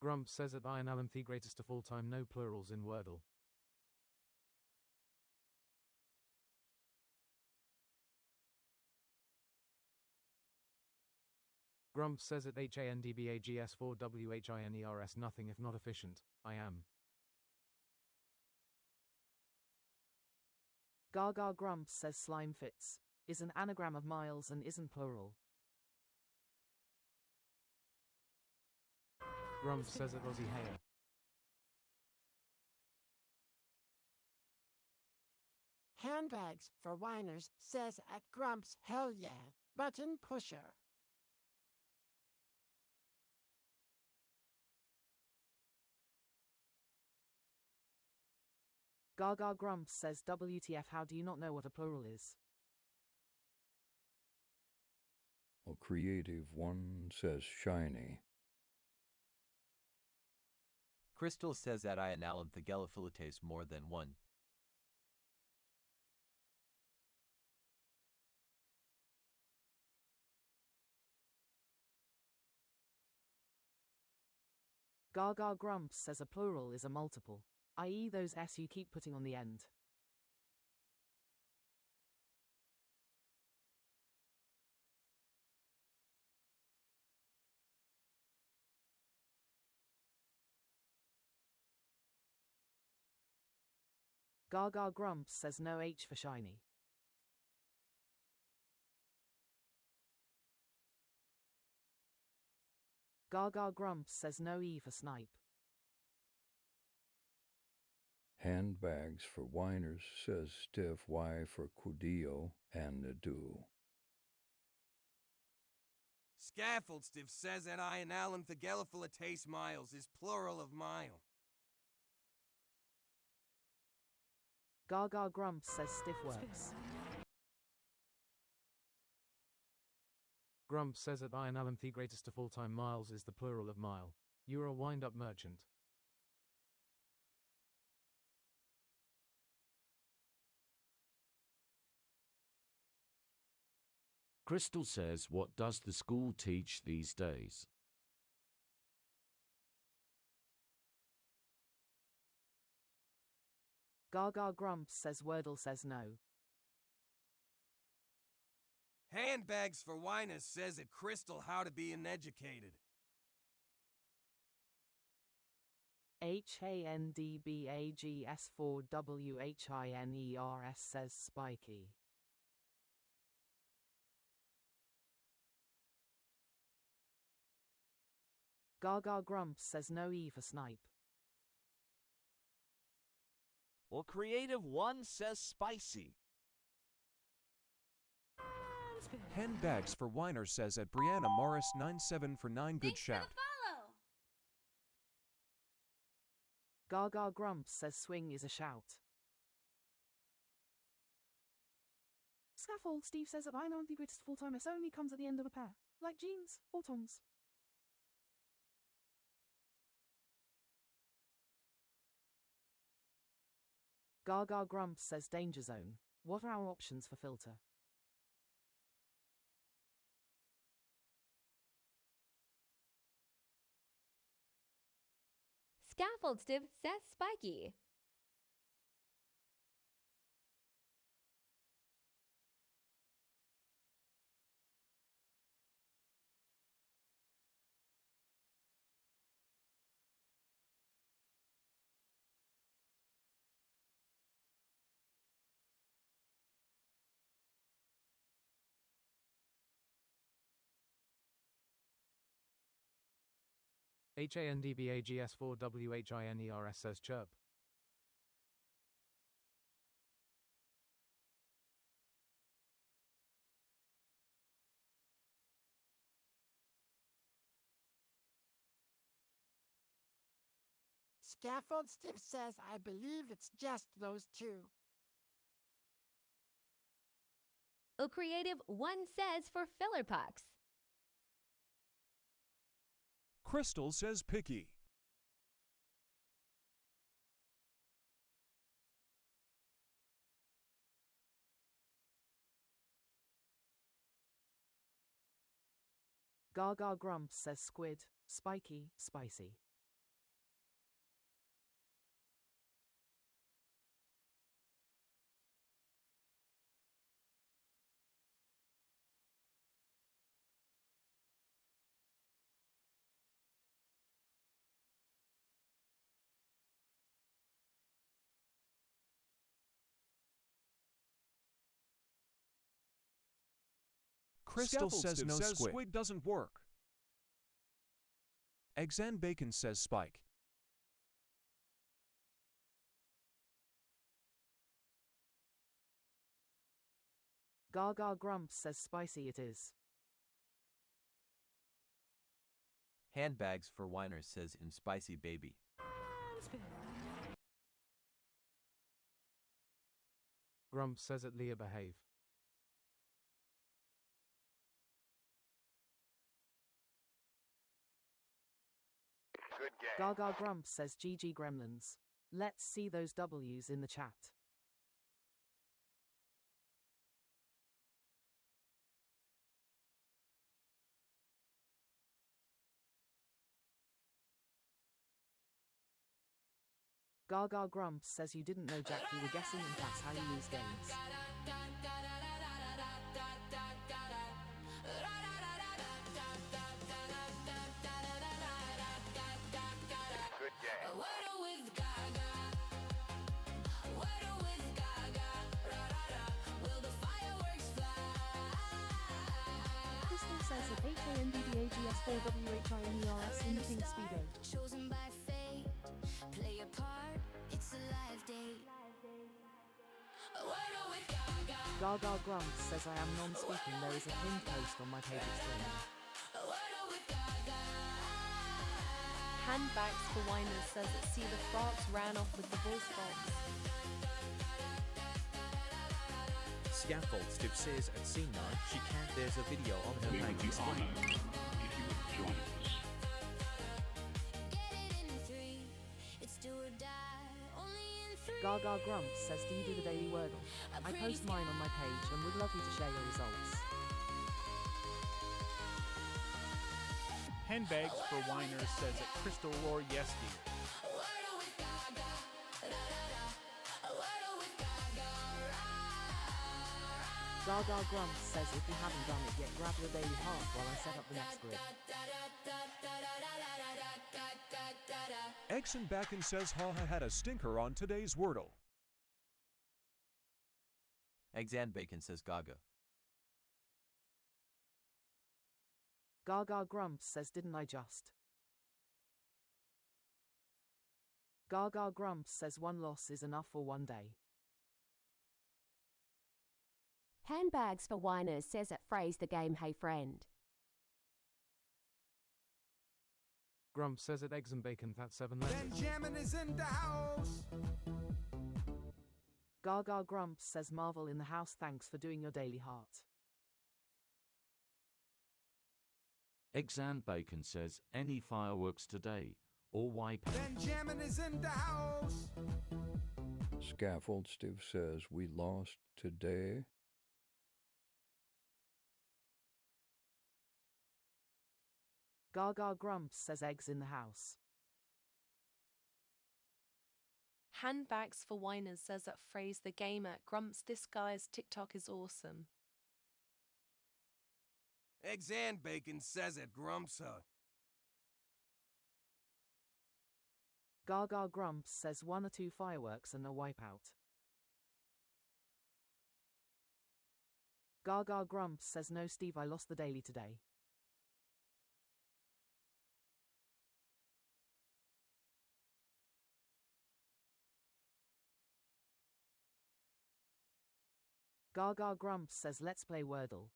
Grump says at Iron Alan the greatest of all time, no plurals in Wordle. Grump says at HANDBAGS4WHINERS nothing if not efficient, I am. Gaga Grumps says slime fits, is an anagram of miles and isn't plural. Grump says at Aussie Hayer. Handbags for Whiners says at Grumps, hell yeah, button pusher. Gaga Grumps says WTF, how do you not know what a plural is? A creative one says shiny. Crystal says that I analum thegeliphilites more than one. Gaga Grumps says a plural is a multiple, i.e. those s you keep putting on the end. Gaga Grumps says no H for shiny. Gaga Grumps says no E for snipe. Handbags for Whiners says stiff Y for Cudillo and Nadu. Scaffold stiff says that I analum thegeliphilites miles is plural of mile. Gaga Grumps says stiff works. Grump says at Iron Alan the greatest of all time, miles is the plural of mile. You're a wind-up merchant. Crystal says what does the school teach these days? Gaga Grumps says Wordle says no. Handbags for Whiners says at Crystal how to be uneducated. HANDBAGS4WHINERS says spiky. Gaga Grumps says no E for snipe. Well, Creative One says spicy. Handbags for Whiners says at Brianna Morris 97 for 9 good shout. Gaga Grumps says swing is a shout. Scaffold Steve says that I know the greatest of all time only comes at the end of a pair, like jeans or tongs. Gaga Grumps says danger zone. What are our options for filter? Scaffold Steve says spiky. HANDBAGS4WHINERS says chirp. Scaffold Steve says I believe it's just those two. Creative 1 says for filler pucks. Crystal says picky. Gaga Grumps says squid, spiky, spicy. Crystal says no squid doesn't work. Exan Bacon says spike. Gaga Grumps says spicy it is. Handbags for Whiners says in spicy baby. Grumps says at Leah behave. Good game. Gaga Grumps says GG Gremlins. Let's see those W's in the chat. Gaga Grumps says you didn't know Jack, you were guessing and that's how you lose games. Good game. Wordle with Gaga. Wordle with Gaga. Will the fireworks fly? Crystal says at HANDBAGS4WHINERS in Pink Speedo. Chosen by fate. Play a part. It's a live date. Wordle with Gaga. Gaga Grumps says I am non-speaking. There is a pinned post on my page explaining. Wordle with Gaga. Handbags for Whiners says that see the frogs ran off with the voice box. Scaffold Steve says at scene 9 she can't. There's a video on her We would page be explaining. honored if you would join us. Get it in 3. It's do or die. Only in 3. Gaga Grumps says do you do the daily Wordle? I post mine on my page and would love you to share your results. Handbags for Whiners says at Crystal Roar yes dear. Wordle with Gaga. Wordle with Gaga. Gaga Grumps says if you haven't done it yet, grab your daily heart while I set up the next grid. Exan Bacon says Haha had a stinker on today's Wordle. Exan Bacon says Gaga. Gaga Grumps says didn't I just? Gaga Grumps says one loss is enough for one day. Handbags for Whiners says at Phrase the Game Hey Friend. Grumps says at Eggs and Bacon Fat 7 letters. Benjamin is in the house. Gaga Grumps says Marvel in the house, thanks for doing your daily heart. Eggs and Bacon says, any fireworks today, or wipe out. Benjamin is in the house. Scaffold Steve says we lost today. Gaga Grumps says eggs in the house. Handbags for Whiners says at Phrase the Gamer, Grumps, this guy's TikTok is awesome. Eggs and Bacon says it, Grumpsa. Gaga Grumps says 1 or 2 fireworks and a wipeout. Gaga Grumps says no Steve, I lost the daily today. Gaga Grumps says let's play Wordle.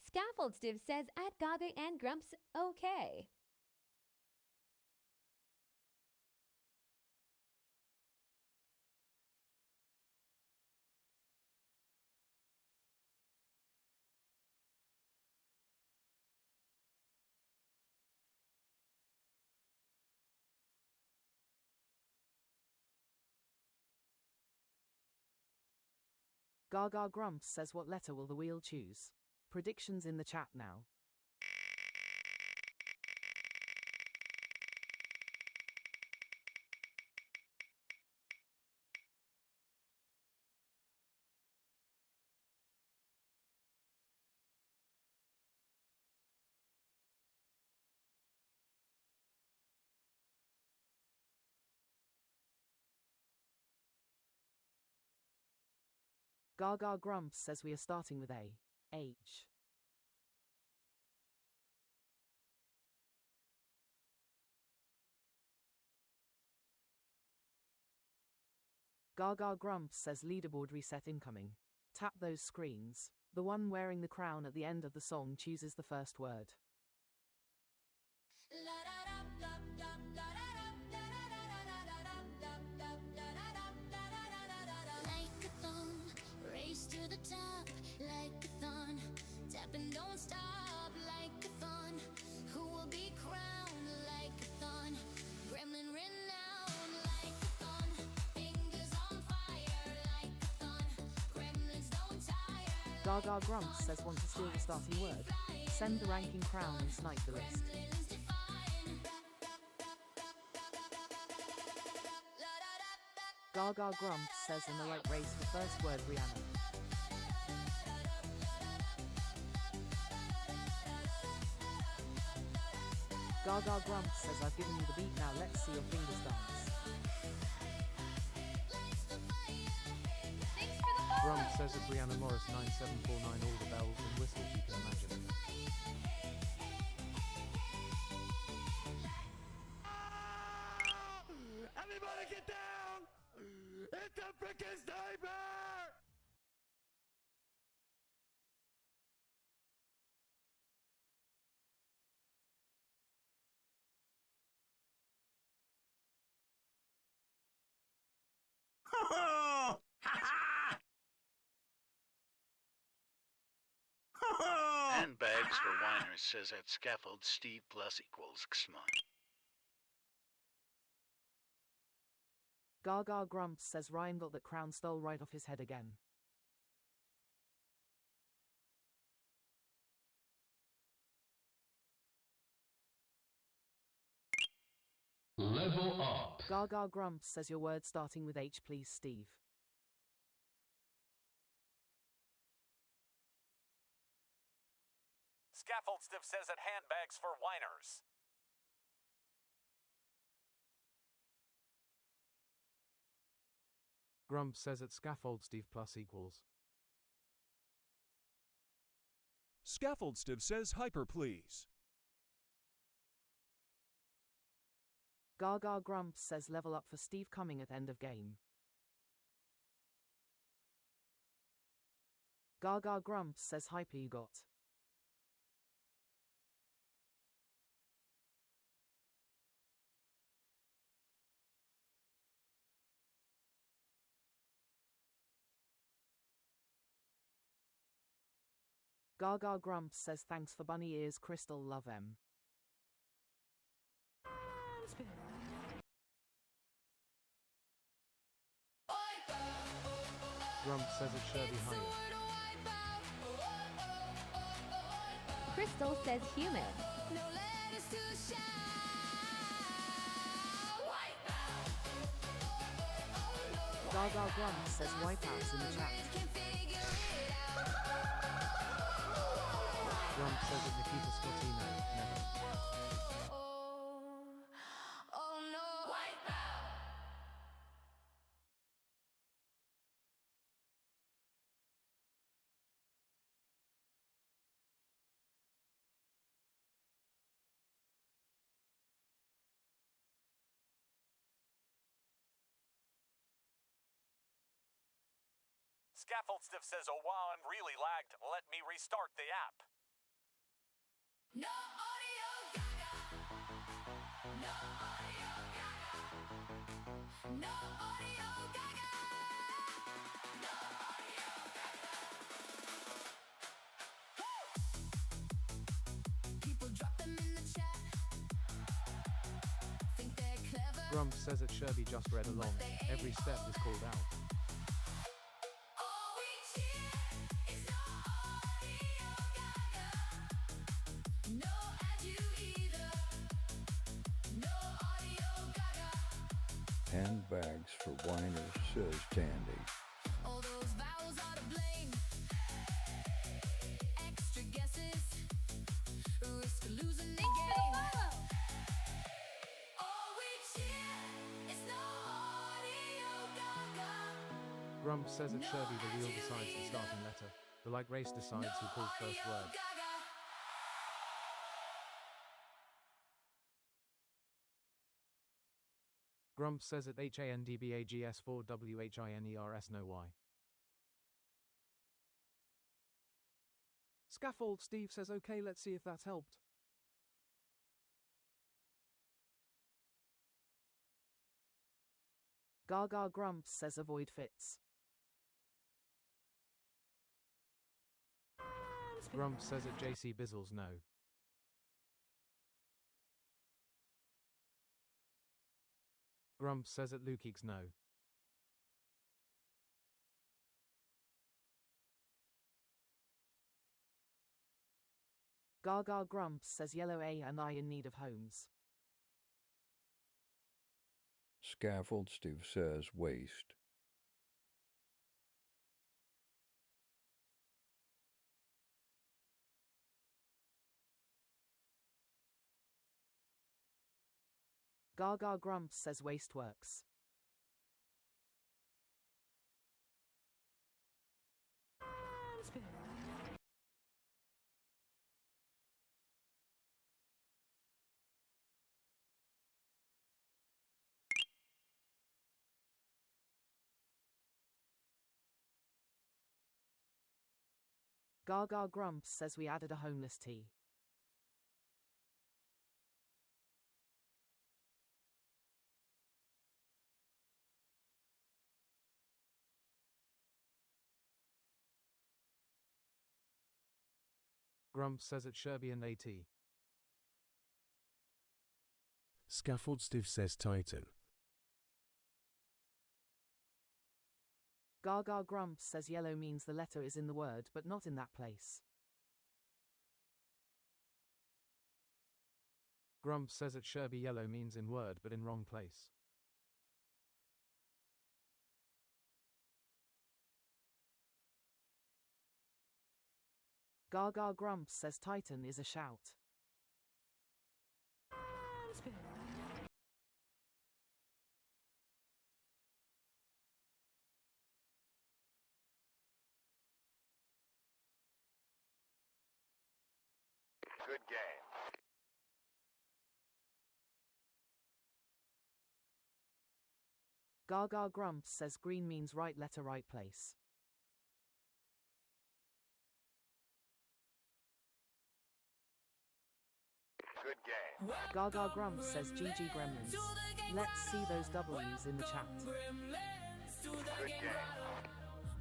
Scaffold Steve says at Gaga and Grumps, okay. Gaga Grumps says what letter will the wheel choose? Predictions in the chat now. Gaga Grumps says we are starting with A. H. Gaga Grumps says leaderboard reset incoming. Tap those screens. The one wearing the crown at the end of the song chooses the first word. Race to the top like a thorn. Tap and don't stop like a thorn. Who will be crowned like a thorn? Gremlin renowned like a thorn. Fingers on fire like a thorn. Gremlins don't tire. Gaga Grumps says want to steal the starting word. Send the ranking crown and snipe the list. Gaga Grumps says in the right race the first word Rihanna. Gaga Grumps says I've given you the beat, now let's see your fingers dance. Grumps says at Brianna Morris 9749 all the bells and whistles you can imagine. Everybody get down! It's a freaking sniper! Handbags for Whiners says at Scaffold Steve plus equals Xmon. Gaga Grumps says Ryan got that crown stole right off his head again. Level up. Gaga Grumps says your word starting with H please Steve. Scaffold Stiff says at handbags for whiners. Grumps says at Scaffold Steve plus equals. Scaffold Steve says hyper please. Gaga Grumps says level up for Steve coming at end of game. Gaga Grumps says hyper you got. Gaga Grumps says thanks for bunny ears Crystal love em. Grumps says it's Sherby higher. Crystal says humid. Gaga Grumps says wipeouts in the chat. Grumps says it Nikita Scottino. Never. Scaffold Stiff says, oh wow, I'm really lagged. Let me restart the app. No audio Gaga. No audio Gaga. No audio Gaga. No audio Gaga. People drop them in the chat. Think they're clever. Grumps says it Sherby just read along. Every step is called out. Handbags for whiners, says Tandy. All those vowels are to blame. Extra guesses, risk losing the game. All we cheer is no audio Gaga. Grumps says it's Sherby the wheel decides the starting letter. The like race decides who pulls first word. Grumps says it HANDBAGS4WHINERS no Y. Scaffold Steve says okay, let's see if that's helped. Gaga Grumps says avoid fits. Grumps says it JC Bizzles no. Grumps says it Lukeeks no. Gaga Grumps says yellow A and I in need of homes. Scaffold Steve says waste. Gaga Grumps says waste works. Gaga Grumps says we added a homeless tea. Grumps says it's Sherby and AT. Scaffold Steve says Titan. Gaga Grumps says yellow means the letter is in the word but not in that place. Grumps says it's Sherby yellow means in word but in wrong place. Gaga Grumps says Titan is a shout. Good game. Gaga Grumps says green means right letter right place. Gaga Grumps says GG Gremlins. Let's see those W's in the chat. Good game.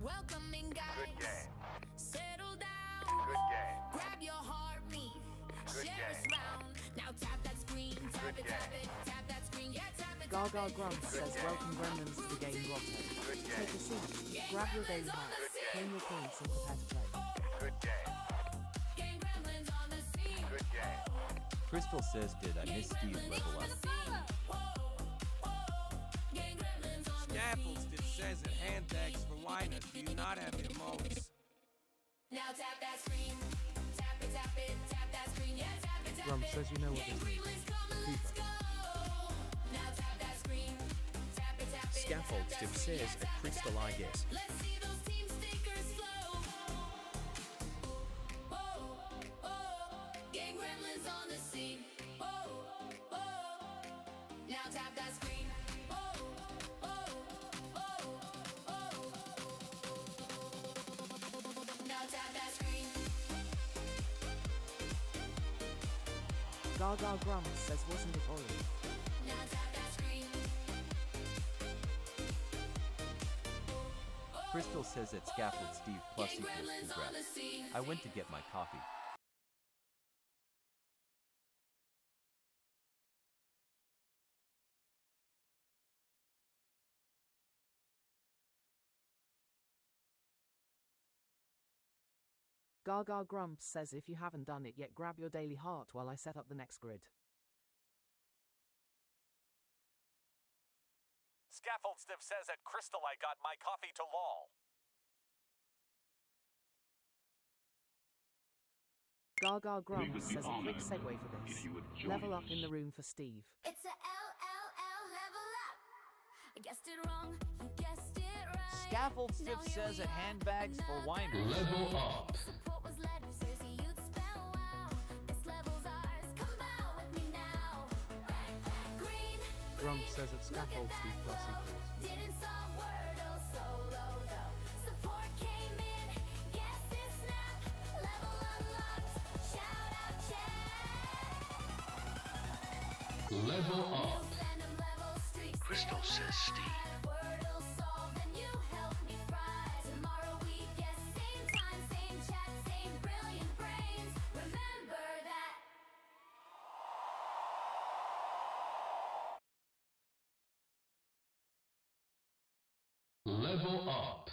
Welcoming guys. Good game. Settle down. Good game. Grab your heartbeat. Good Share us game. round. Now tap that screen. Tap Good it, tap game. it, tap that screen. Yeah, tap it. Gaga Grumps says welcome Gremlins to the game Grotto. Good Take a game. seat, grab your daily heart, claim your points and prepare to play. Good game. Game Gremlins on the scene. Good game. Crystal says, did I miss Steve level up? Game Gremlins on the Scaffolds scene. that says that handbags for whiners do you not have emotes. Now tap that screen. Tap it, tap it, tap that screen. Yeah, tap it, tap Grumps it. says you know what Game this means. Gremlins, come and let's go. Now tap that screen. Tap it, tap it. Scaffold tap that still screen. says Yeah, at tap it, Crystal, tap I it. guess. Let's see those team stickers flow. Oh, oh, Game Gremlins on the scene. Oh, oh, now tap that screen. Oh, oh, oh, oh. Now tap that screen. Gaga Grumps says wasn't it orange? Now tap that screen. Crystal says that Scaffold Steve plus Game equals Gremlins on the congrats. scene. I went to get my coffee. Gaga Grumps says if you haven't done it yet, grab your daily heart while I set up the next grid. Scaffold Stiff says at Crystal I got my coffee to lol. Gaga We Grumps would be says a quick honored segue for if this. you would join Level up us. in the room for Steve. It's a LLL level up. I guessed it wrong, you guessed it right. Scaffold Stiff Now here says we at are, handbags for another whiners. Level up. Support was letters, there's a youth spell, wow. This level's ours, come bow with me now. Green, Grumps says at look at Scaffold that Steve plus glow. equals. Didn't solve Wordle solo though. Support came in, guess it snap. Level unlocked, shout out chat. Level up. Random level streaks. Crystal says Steve. Wordle solved and you helped me fry. Tomorrow we guess same time, same chat, same brilliant brains. Remember that. Level up.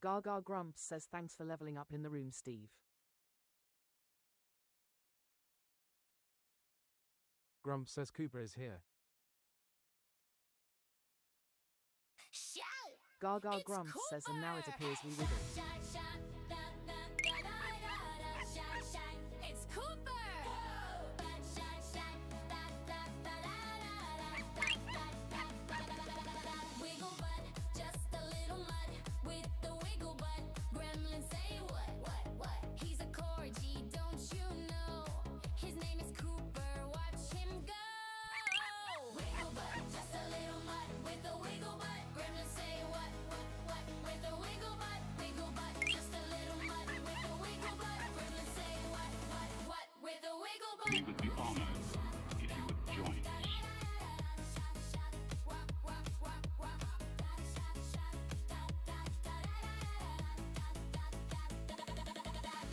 Gaga Grumps says thanks for leveling up in the room, Steve. Grumps says Cooper is here. Shout! Gaga It's Grumps says and now it Cooper! appears we wiggle. Shine, shine, da, da, da, da, da, da, shine, shine. It's Cooper! Shine, shine, da, da, da, da, da, da, da, da, da, da, da. Wiggle butt, just a little mud with the wiggle butt. Gremlin say what? He's a corgi, don't you know? His name is Cooper, watch him go. Wiggle butt, just a little mud with the wiggle butt. Gremlin say what? With the wiggle butt, just a little mud with the wiggle butt. Gremlin say what? With the wiggle butt. We would be honored if you would join us.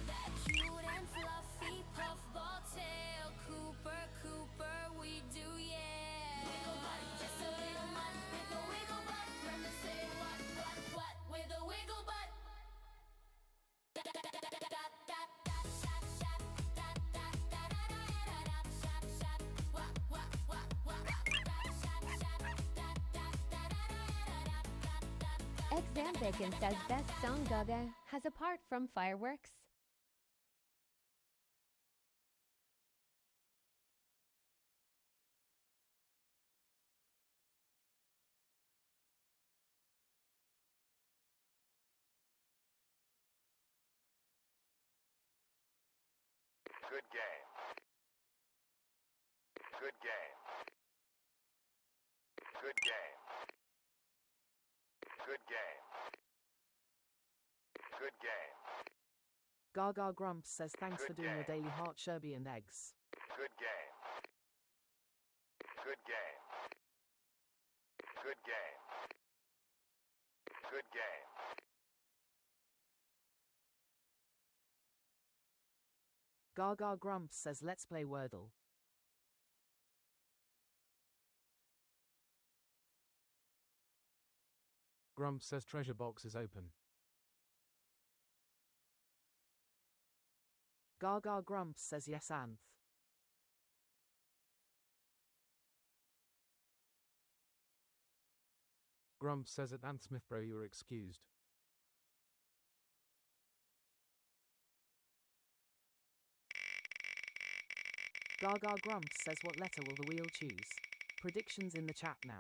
That cute and fluffy puffball tail, Cooper, we do, yeah. Wiggle butt, just a little mud with the wiggle butt. Gremlin say what with the wiggle butt. Exam Bacon says best song Gaga has apart from fireworks. Good game. Good game. Good game. Good game. Good game. Gaga Grumps says thanks for Good doing your game. daily heart sherby and eggs. Good game. Good game. Good game. Good game. Gaga Grumps says let's play Wordle. Grumps says treasure box is open. Gaga Grumps says yes Anth. Grumps says at Anth Smith bro you're excused. Gaga Grumps says what letter will the wheel choose? Predictions in the chat now.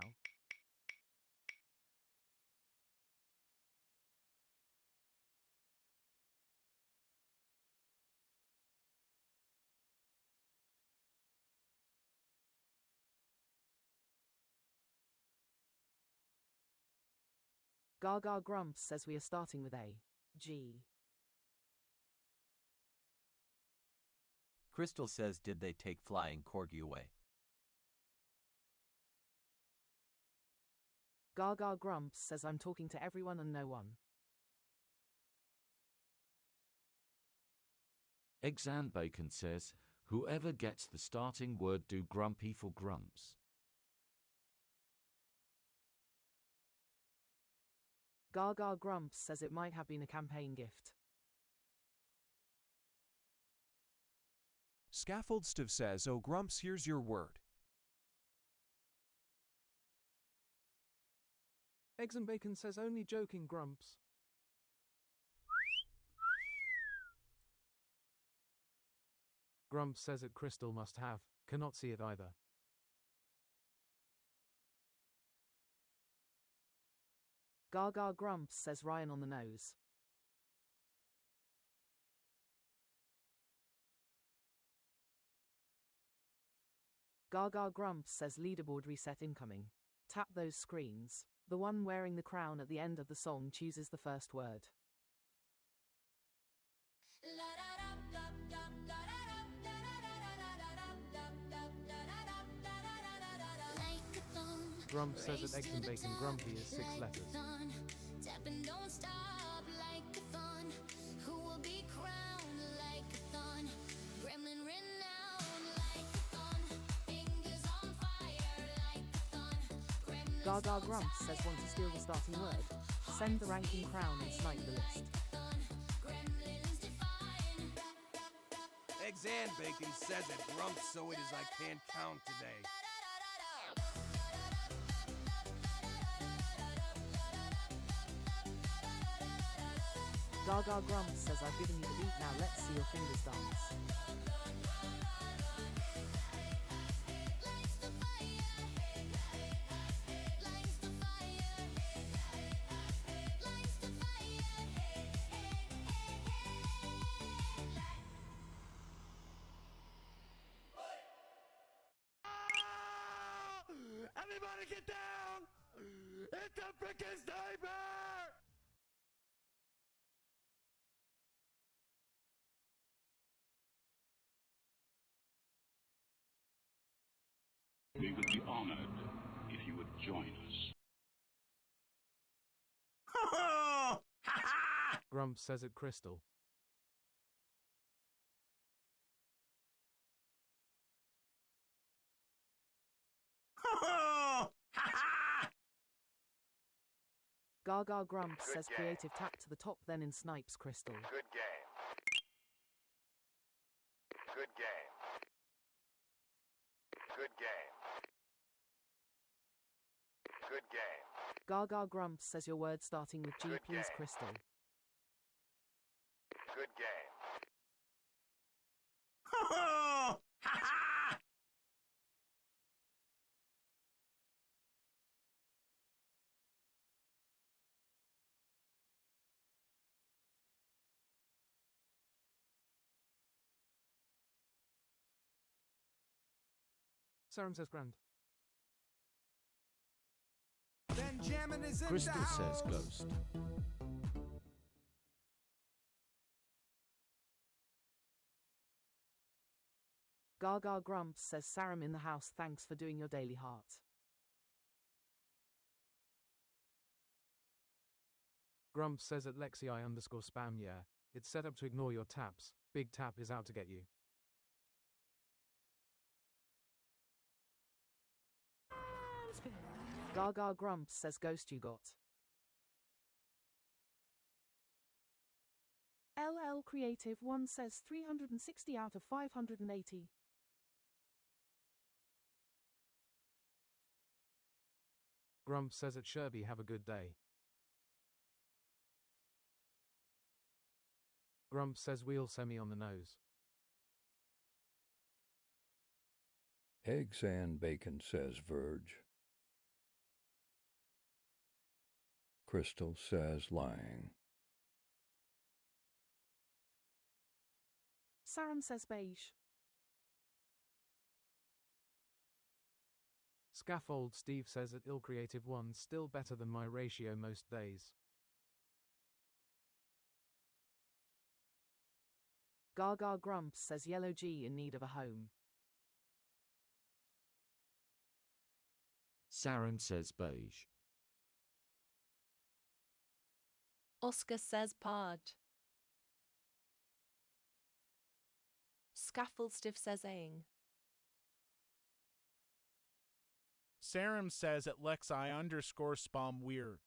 Gaga Grumps says we are starting with A. G. Crystal says, did they take Flying Corgi away? Gaga Grumps says I'm talking to everyone and no one. Exan Bacon says, whoever gets the starting word do grumpy for Grumps. Gaga Grumps says it might have been a campaign gift. Scaffold Steve says, oh Grumps, here's your word. Eggs and Bacon says only joking Grumps. Grumps says it Crystal must have, cannot see it either. Gaga Grumps says Ryan on the nose. Gaga Grumps says leaderboard reset incoming. Tap those screens. The one wearing the crown at the end of the song chooses the first word. Grumps says that Eggs and Bacon grumpy is 6 letters. Tapping don't stop like a thun. Who will be crowned like a thun? Gremlin renowned like a thun. Fingers on fire like a thun. Gaga Grumps says want to steal the starting word. Send the ranking crown and snipe the list. Eggs and Bacon says it Grumps, so it is I can't count today. Gaga Grumps says I've given you the beat, now let's see your fingers dance. Everybody get down! It's a freaking sniper! We would be honored if you would join us. Grumps says it Crystal. Gaga Grumps Good says game. creative tap to the top then in snipes Crystal. Good game. Good game. Good game. Good game. Gaga Grumps says your word starting with G Good please game. Crystal. Good game. Sarum says grand. jamming is in Crystal the says house. ghost. Gaga Grumps says Sarum in the house, thanks for doing your daily heart. Grump says at Lexi_spam yeah. It's set up to ignore your taps. Big Tap is out to get you. Gaga Grumps says ghost you got. LL Creative 1 says 360 out of 580. Grump says at Sherby have a good day. Grump says wheel semi on the nose. Eggs and Bacon says Verge. Crystal says lying. Sarum says beige. Scaffold Steve says at Ill Creative 1 still better than my ratio most days. Gaga Grumps says yellow G in need of a home. Sarum says beige. Oscar says pod. Scaffold Stiff says aing. Sarum says at Lexi_spam weird.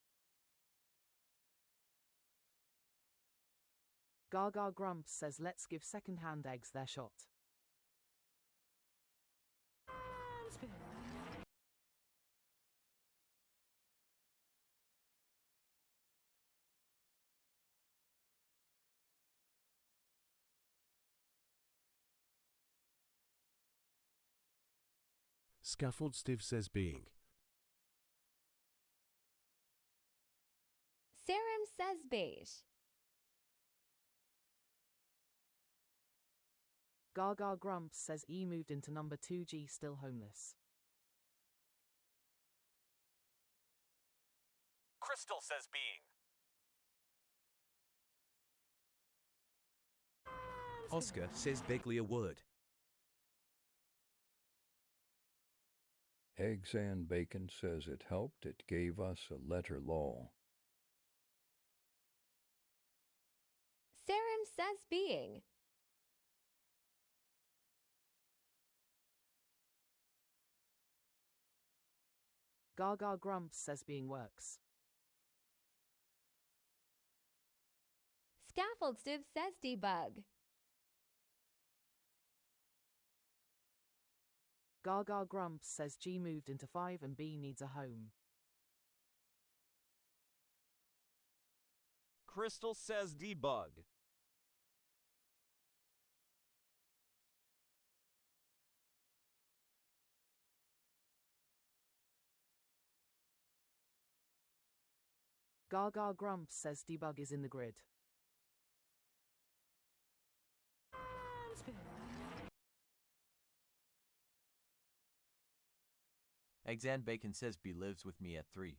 Gaga Grumps says let's give second-hand eggs their shot. Scaffold Steve says being. Sarum says beige. Gaga Grumps says E moved into number 2G still homeless. Crystal says being. Oscar says Beglia would. Eggs and Bacon says it helped. It gave us a letter law. Sarum says being. Gaga Grumps says being works. Scaffold Stiff says debug. Gaga Grumps says G moved into 5 and B needs a home. Crystal says debug. Gaga Grumps says debug is in the grid. Eggs and Bacon says B lives with me at 3.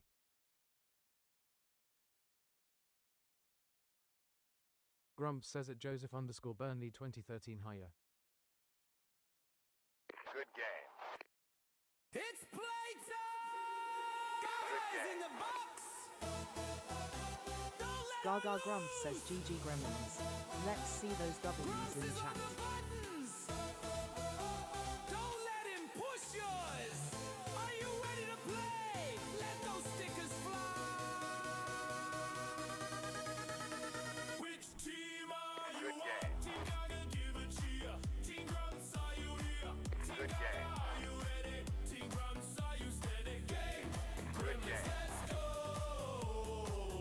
Grump says at Joseph_Burnley 2013 higher. Good game. It's playtime! Gaga's in the box! Gaga Grumps says GG Gremlins. Let's see those W's in the chat. Don't let him push yours! Are you ready to play? Let those stickers fly! Which team are you on? Team Gaga, give a cheer. Team Grumps, are you here? Team Gaga, are you ready? Team Grumps, are you steady? Game! Gremlins, let's go!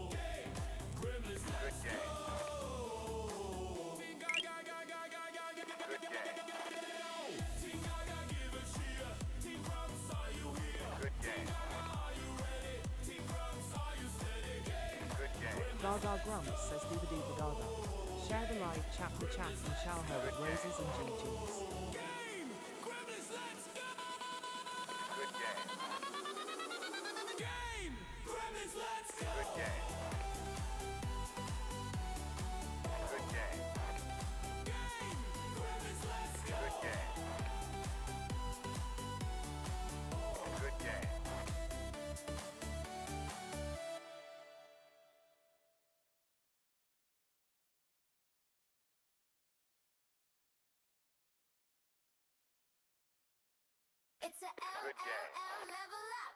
Game! Gremlins, let's go! Team Gaga, Good game. Team Gaga, give a cheer. Team Grumps, are you here? Good game. Are you ready? Team Grumps, are you steady? Game! Good game. Gaga Grumps says do the do for Gaga. Share the live, chat the chat and shower her with roses and GGs. Game! Gremlins, let's go! Good game. Game! Gremlins, let's go. Good game. Good game. Gremlins, let's go. Good game. Good game. It's a Good game. level up.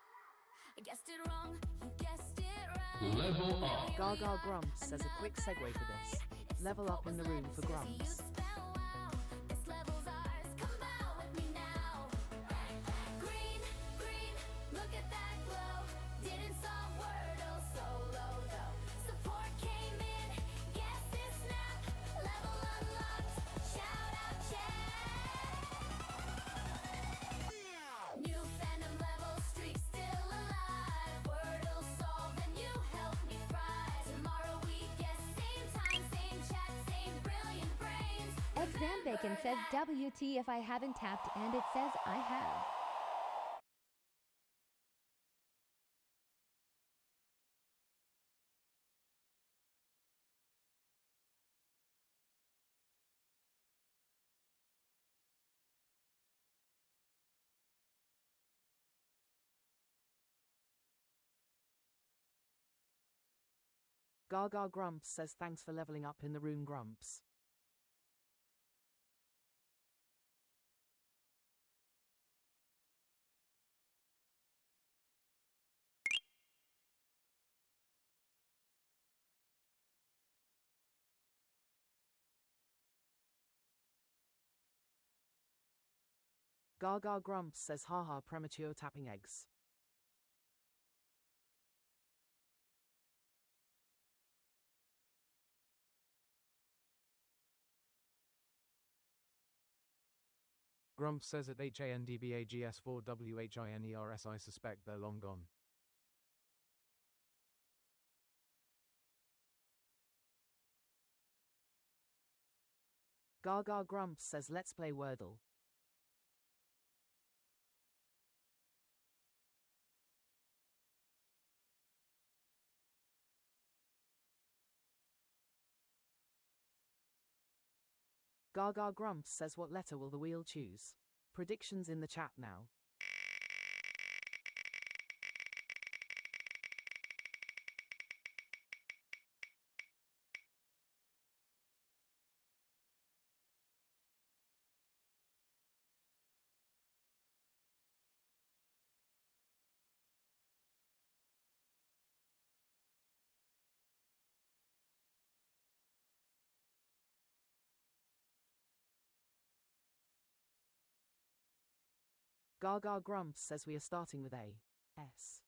I guessed it wrong, you guessed it right. Level up. Gaga Grumps says a quick segue for this. Level up in the room for Grumps. This level's ours, come out with me now. Green, green, look at that glow. Didn't solve Wordle solo though. Support came in, guess this snap. Level unlocked, shout out chat. New fandom level, streak still alive. Wordle solved and you helped me thrive. Tomorrow we guess, same time, same chat, same brilliant brains. Exam Bacon says WT if I haven't tapped, and it says I have. Gaga Grumps says thanks for leveling up in the room, Grumps. Gaga Grumps says haha premature tapping eggs. Grumps says at HANDBAGS4WHINERS I suspect they're long gone. Gaga Grumps says let's play Wordle. Gaga Grumps says what letter will the wheel choose? Predictions in the chat now. Gaga Grumps says we are starting with A. S.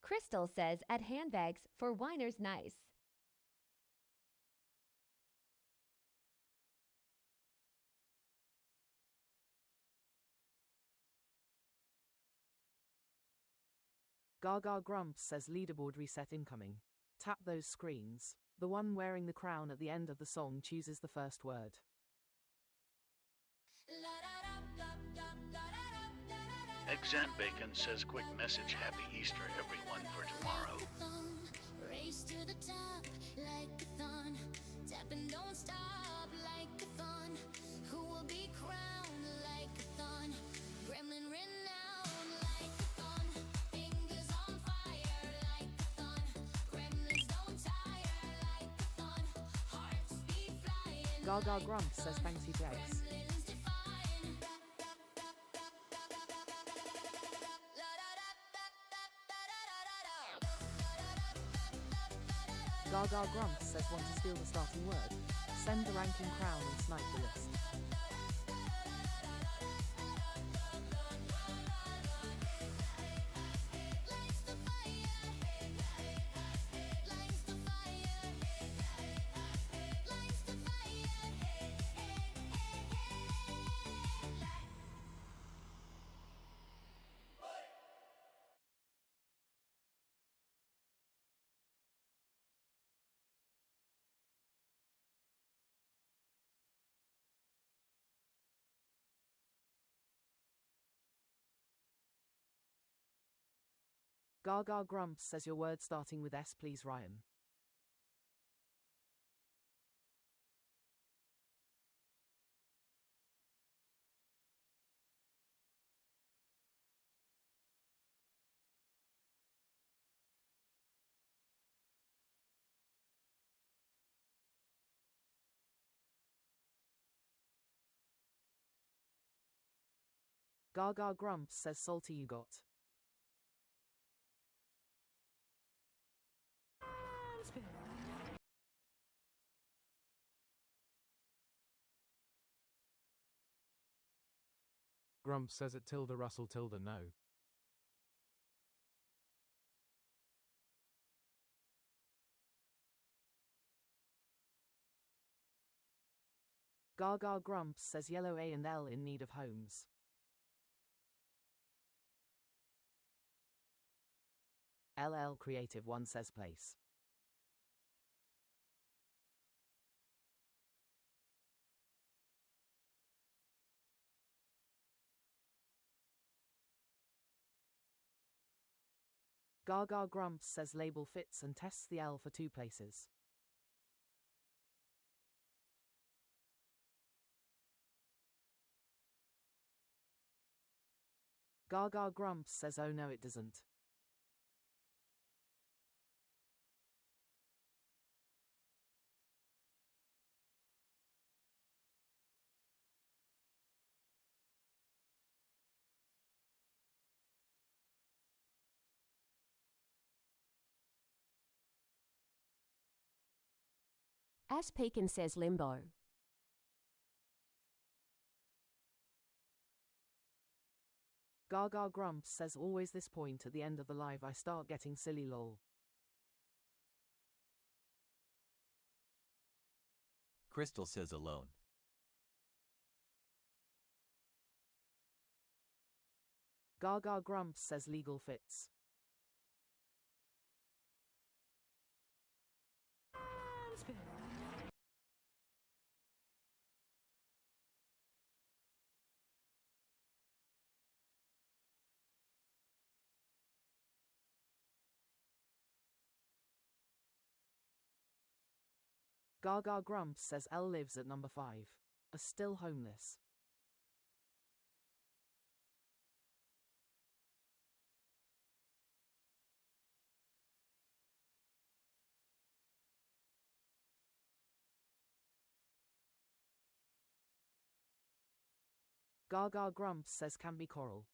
Crystal says at handbags for whiners nice. Gaga Grumps says leaderboard reset incoming. Tap those screens. The one wearing the crown at the end of the song chooses the first word. Exam Bacon says quick message Happy Easter everyone for tomorrow. Race to the top like a thon. Tap and don't stop like a thon. Who will be crowned like a thon? Gremlin renowned like a thon. Fingers on fire like a thon. Gremlins don't tire like a thon. Hearts be flying. Gaga Grumps says thanks you Jags. Gaga Grumps says want to steal the starting word. Send the ranking crown and snipe the list. Gaga Grumps says your word starting with S please Ryan. Gaga Grumps says salty you got. Grumps says it tilde Russell tilde no. Gaga Grumps says yellow A and L in need of homes. LL Creative 1 says place. Gaga Grumps says label fits and tests the L for 2 places. Gaga Grumps says oh no it doesn't. As Pekin says limbo. Gaga Grumps says always this point at the end of the live I start getting silly lol. Crystal says alone. Gaga Grumps says legal fits. Gaga Grumps says L lives at number 5. Are still homeless. Gaga Grumps says can be coral.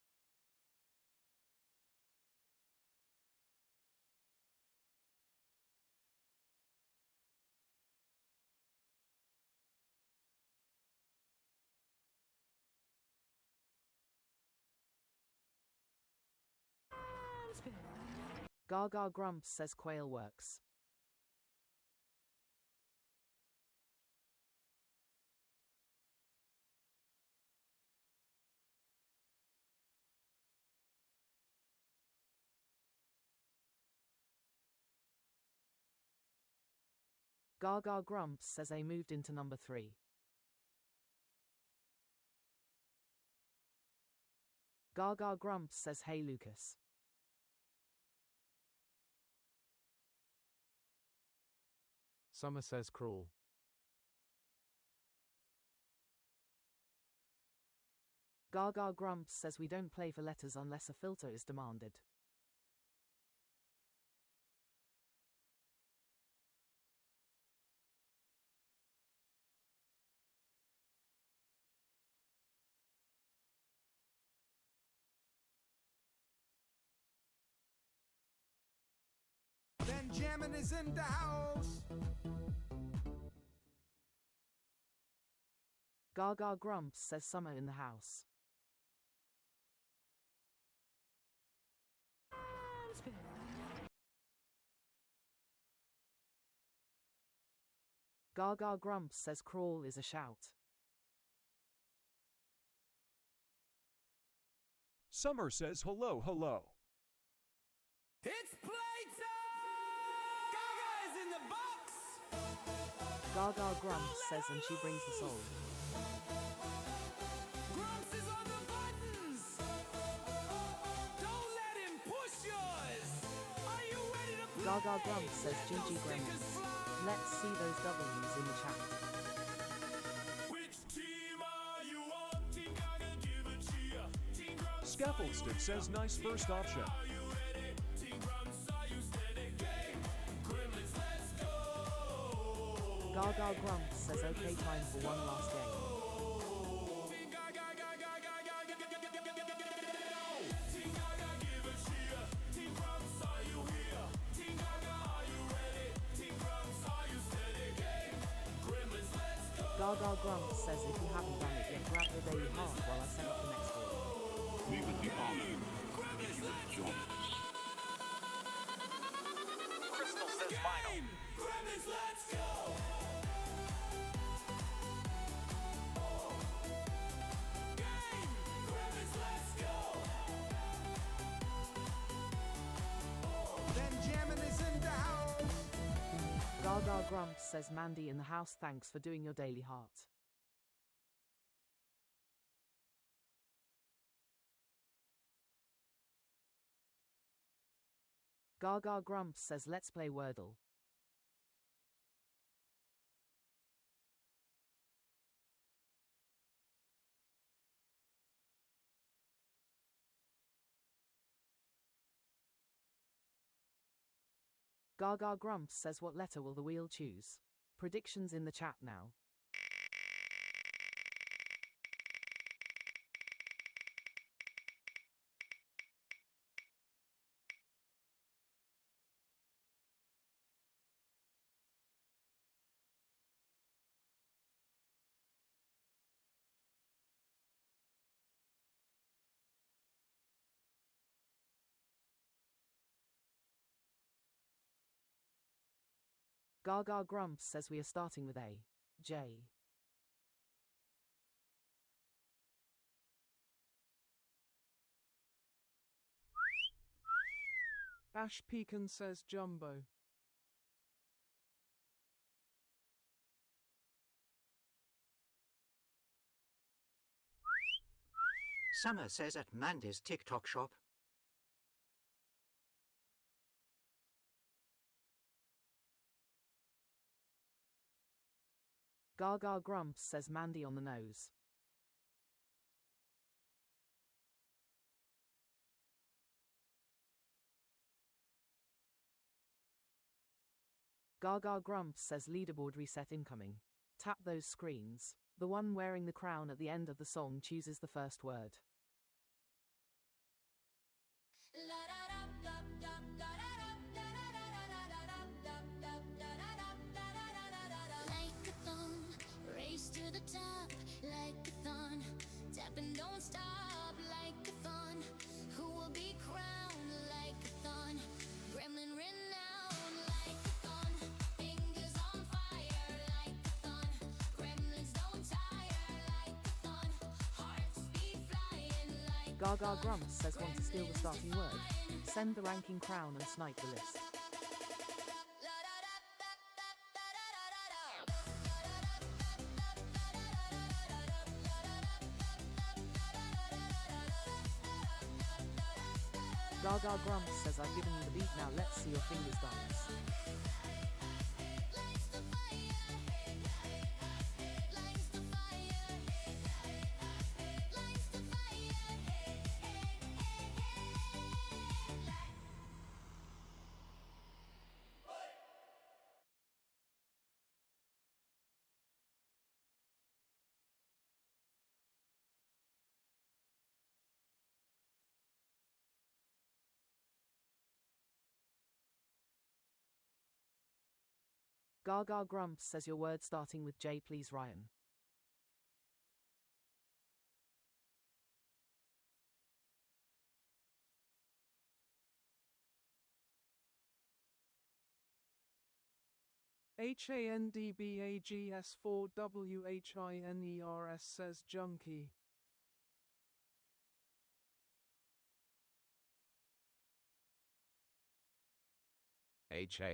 Gaga Grumps says quail works. Gaga Grumps says A moved into number 3. Gaga Grumps says hey Lucas. Summer says crawl. Gaga Grumps says we don't play for letters unless a filter is demanded. Benjamin is in the house. Gaga Grumps says summer in the house. Gaga Grumps says crawl is a shout. Summer says hello, hello. It's playtime! Gaga is in the box! Gaga Grumps says and she brings the soul. Grumps is on the buttons! Don't let him push yours! Gaga Grumps says GG Gremlins. Let's see those W's in the chat. Which team are you on? Team Gaga, give a cheer. Team Grumps, Scaffoldstead says nice first option. are you ready? Team Grumps, are you steady? Game, Gremlins, let's go. Gaga Grumps says okay, time for one last game. Team Gaga, Team Gaga, give a cheer. Team Grumps, are you here? Team Gaga, are you ready? Team Grumps, are you steady? Game, Gremlins, let's go. Gaga Grumps says if you haven't done it yet, grab the daily heart while I set up the next one. We would be honored if you would join us. Crystal says final. Gremlins, let's go. Game, Gremlins, let's go. Benjamin is in the house. Gaga Grumps says Mandy in the house, thanks for doing your daily heart. Gaga Grumps says let's play Wordle. Gaga Grumps says what letter will the wheel choose? Predictions in the chat now. Gaga Grumps says we are starting with A. J. Ash Pecan says Jumbo. Summer says at Mandy's TikTok shop. Gaga Grumps says Mandy on the nose. Gaga Grumps says leaderboard reset incoming. Tap those screens. The one wearing the crown at the end of the song chooses the first word. Like a thong, race to the top, like a thon, tap and don't stop, like a thon, who will be crowned like a thon, gremlin renowned like a thon, fingers on fire like a thon, gremlins don't tire like a thon, hearts beat flying like Gaga Grumps says want to steal the starting word. Send the ranking crown and snipe the list. Gaga Grumps says I've given you the beat, now let's see your fingers dance. Gaga Grumps says your word starting with J, please, Ryan. HANDBAGS4WHINERS says Junkie.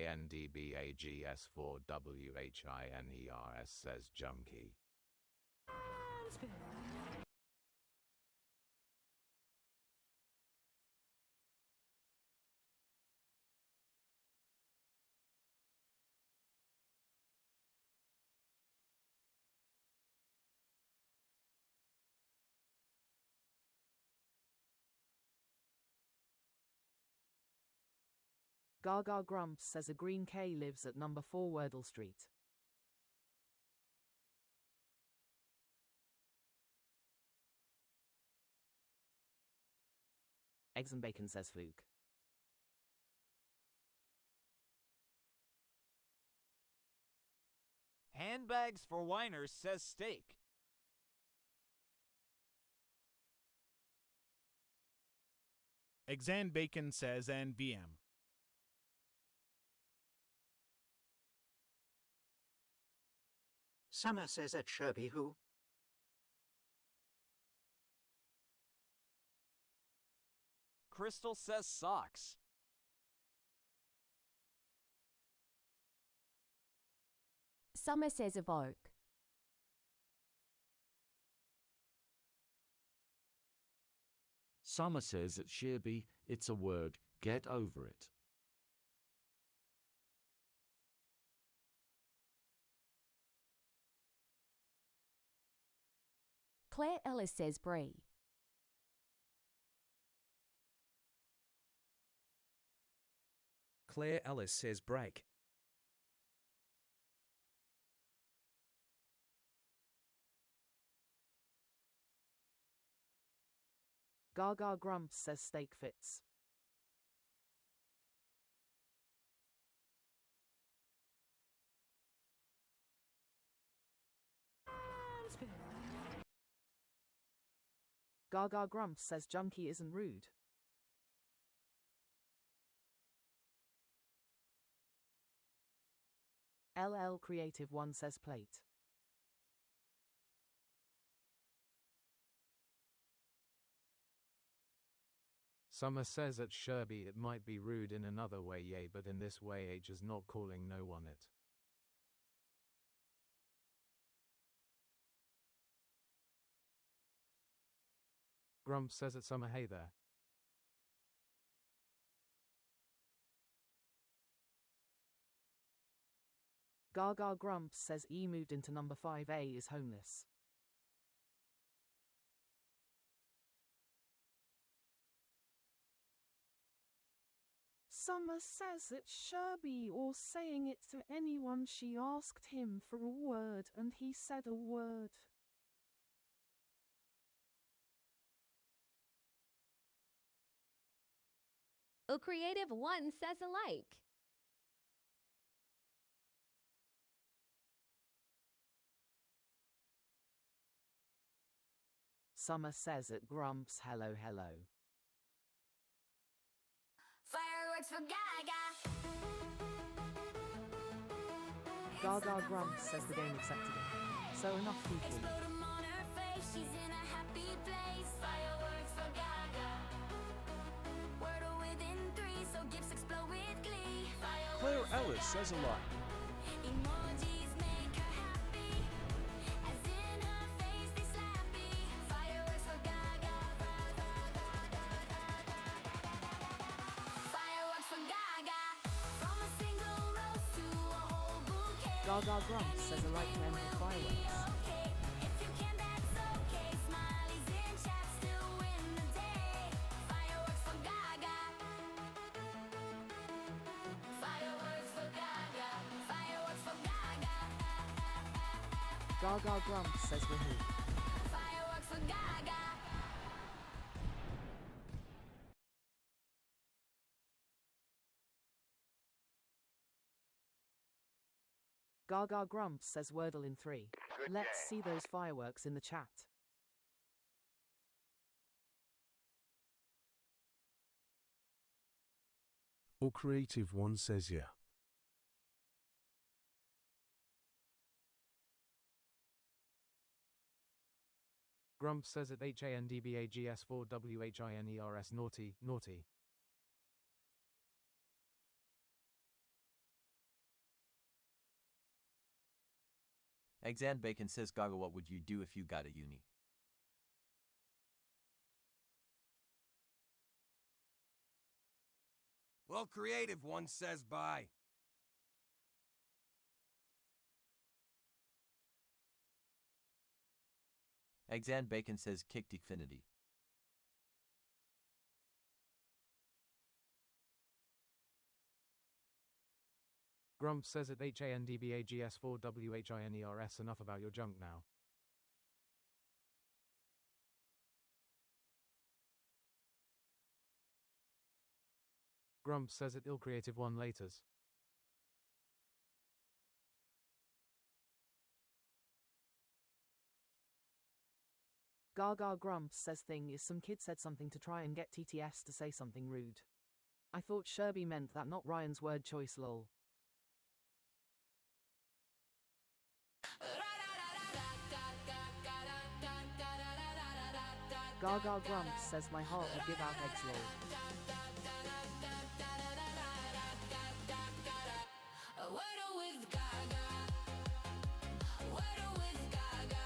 HANDBAGS4WHINERS says Junkie. Gaga Grumps says a green K lives at number 4 Wordle Street. Eggs and Bacon says Fluke. Handbags for whiners says steak. Eggs and Bacon says and VM. Summer says at Sherby who? Crystal says socks. Summer says evoke. Summer says at Shearby, it's a word, get over it. Claire Ellis says brie. Claire Ellis says break. Gaga Grumps says steak fits. Gaga Grumps says junkie isn't rude. LL Creative 1 says plate. Summer says at Sherby it might be rude in another way, yay, but in this way age is not calling no one it. Grump says at Summer hey there. Gaga Grumps says E moved into number 5A is homeless. Summer says it's Sherby or saying it to anyone she asked him for a word and he said a word. A Creative 1 says alike. Summer says at Grumps hello hello. Fireworks for Gaga. Gaga Grumps says the game accepted it. So enough people. Explode 'em on her face, she's in a happy place. Fireworks for Gaga. Wordle within 3, so gifts explode with glee. Claire Fireworks for Ellis says a lot. Emojis make her happy, as in her face they slappy. Fireworks for Gaga. Fireworks for Gaga. From a single rose to a whole bouquet. Gaga Grumps says I like to end with fireworks. Okay, if you can, that's okay. Smileys in chat still win the day. Fireworks for Gaga. Fireworks for Gaga. Fireworks for Gaga. Gaga Grumps says woohoo. Fireworks for Gaga. Gaga Grumps says Wordle in 3. Good Let's game. see those fireworks in the chat. Or Creative 1 says yeah. Grump says at HANDBAGS4WHINERS naughty, naughty. Eggs and Bacon says Gaga, what would you do if you got a uni? Well, Creative 1 says bye. Eggs and Bacon says kick Definity. Grumps says at HANDBAGS4WHINERS. Enough about your junk now. Grumps says at illcreative1 laters. Gaga Grumps says thing is some kid said something to try and get TTS to say something rude. I thought Sherby meant that, not Ryan's word choice lol. Gaga Grumps says my heart would give out eggs lol. Wordle with Gaga. Wordle with Gaga.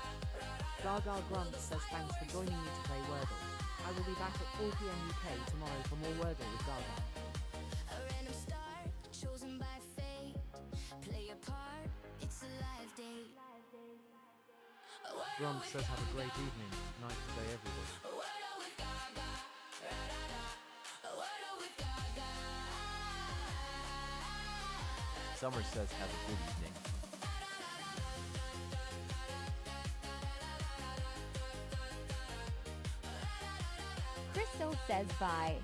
Gaga Grumps says thanks for joining me to play Wordle. I will be back at 4 PM UK tomorrow for more Wordle with Gaga. A random star chosen by fate. Play a part, it's a live date. Grumps says have a great evening, night today everybody. Wordle with Gaga. Ra-da-da. Wordle with Gaga. Summer says have a good evening. Crystal says bye.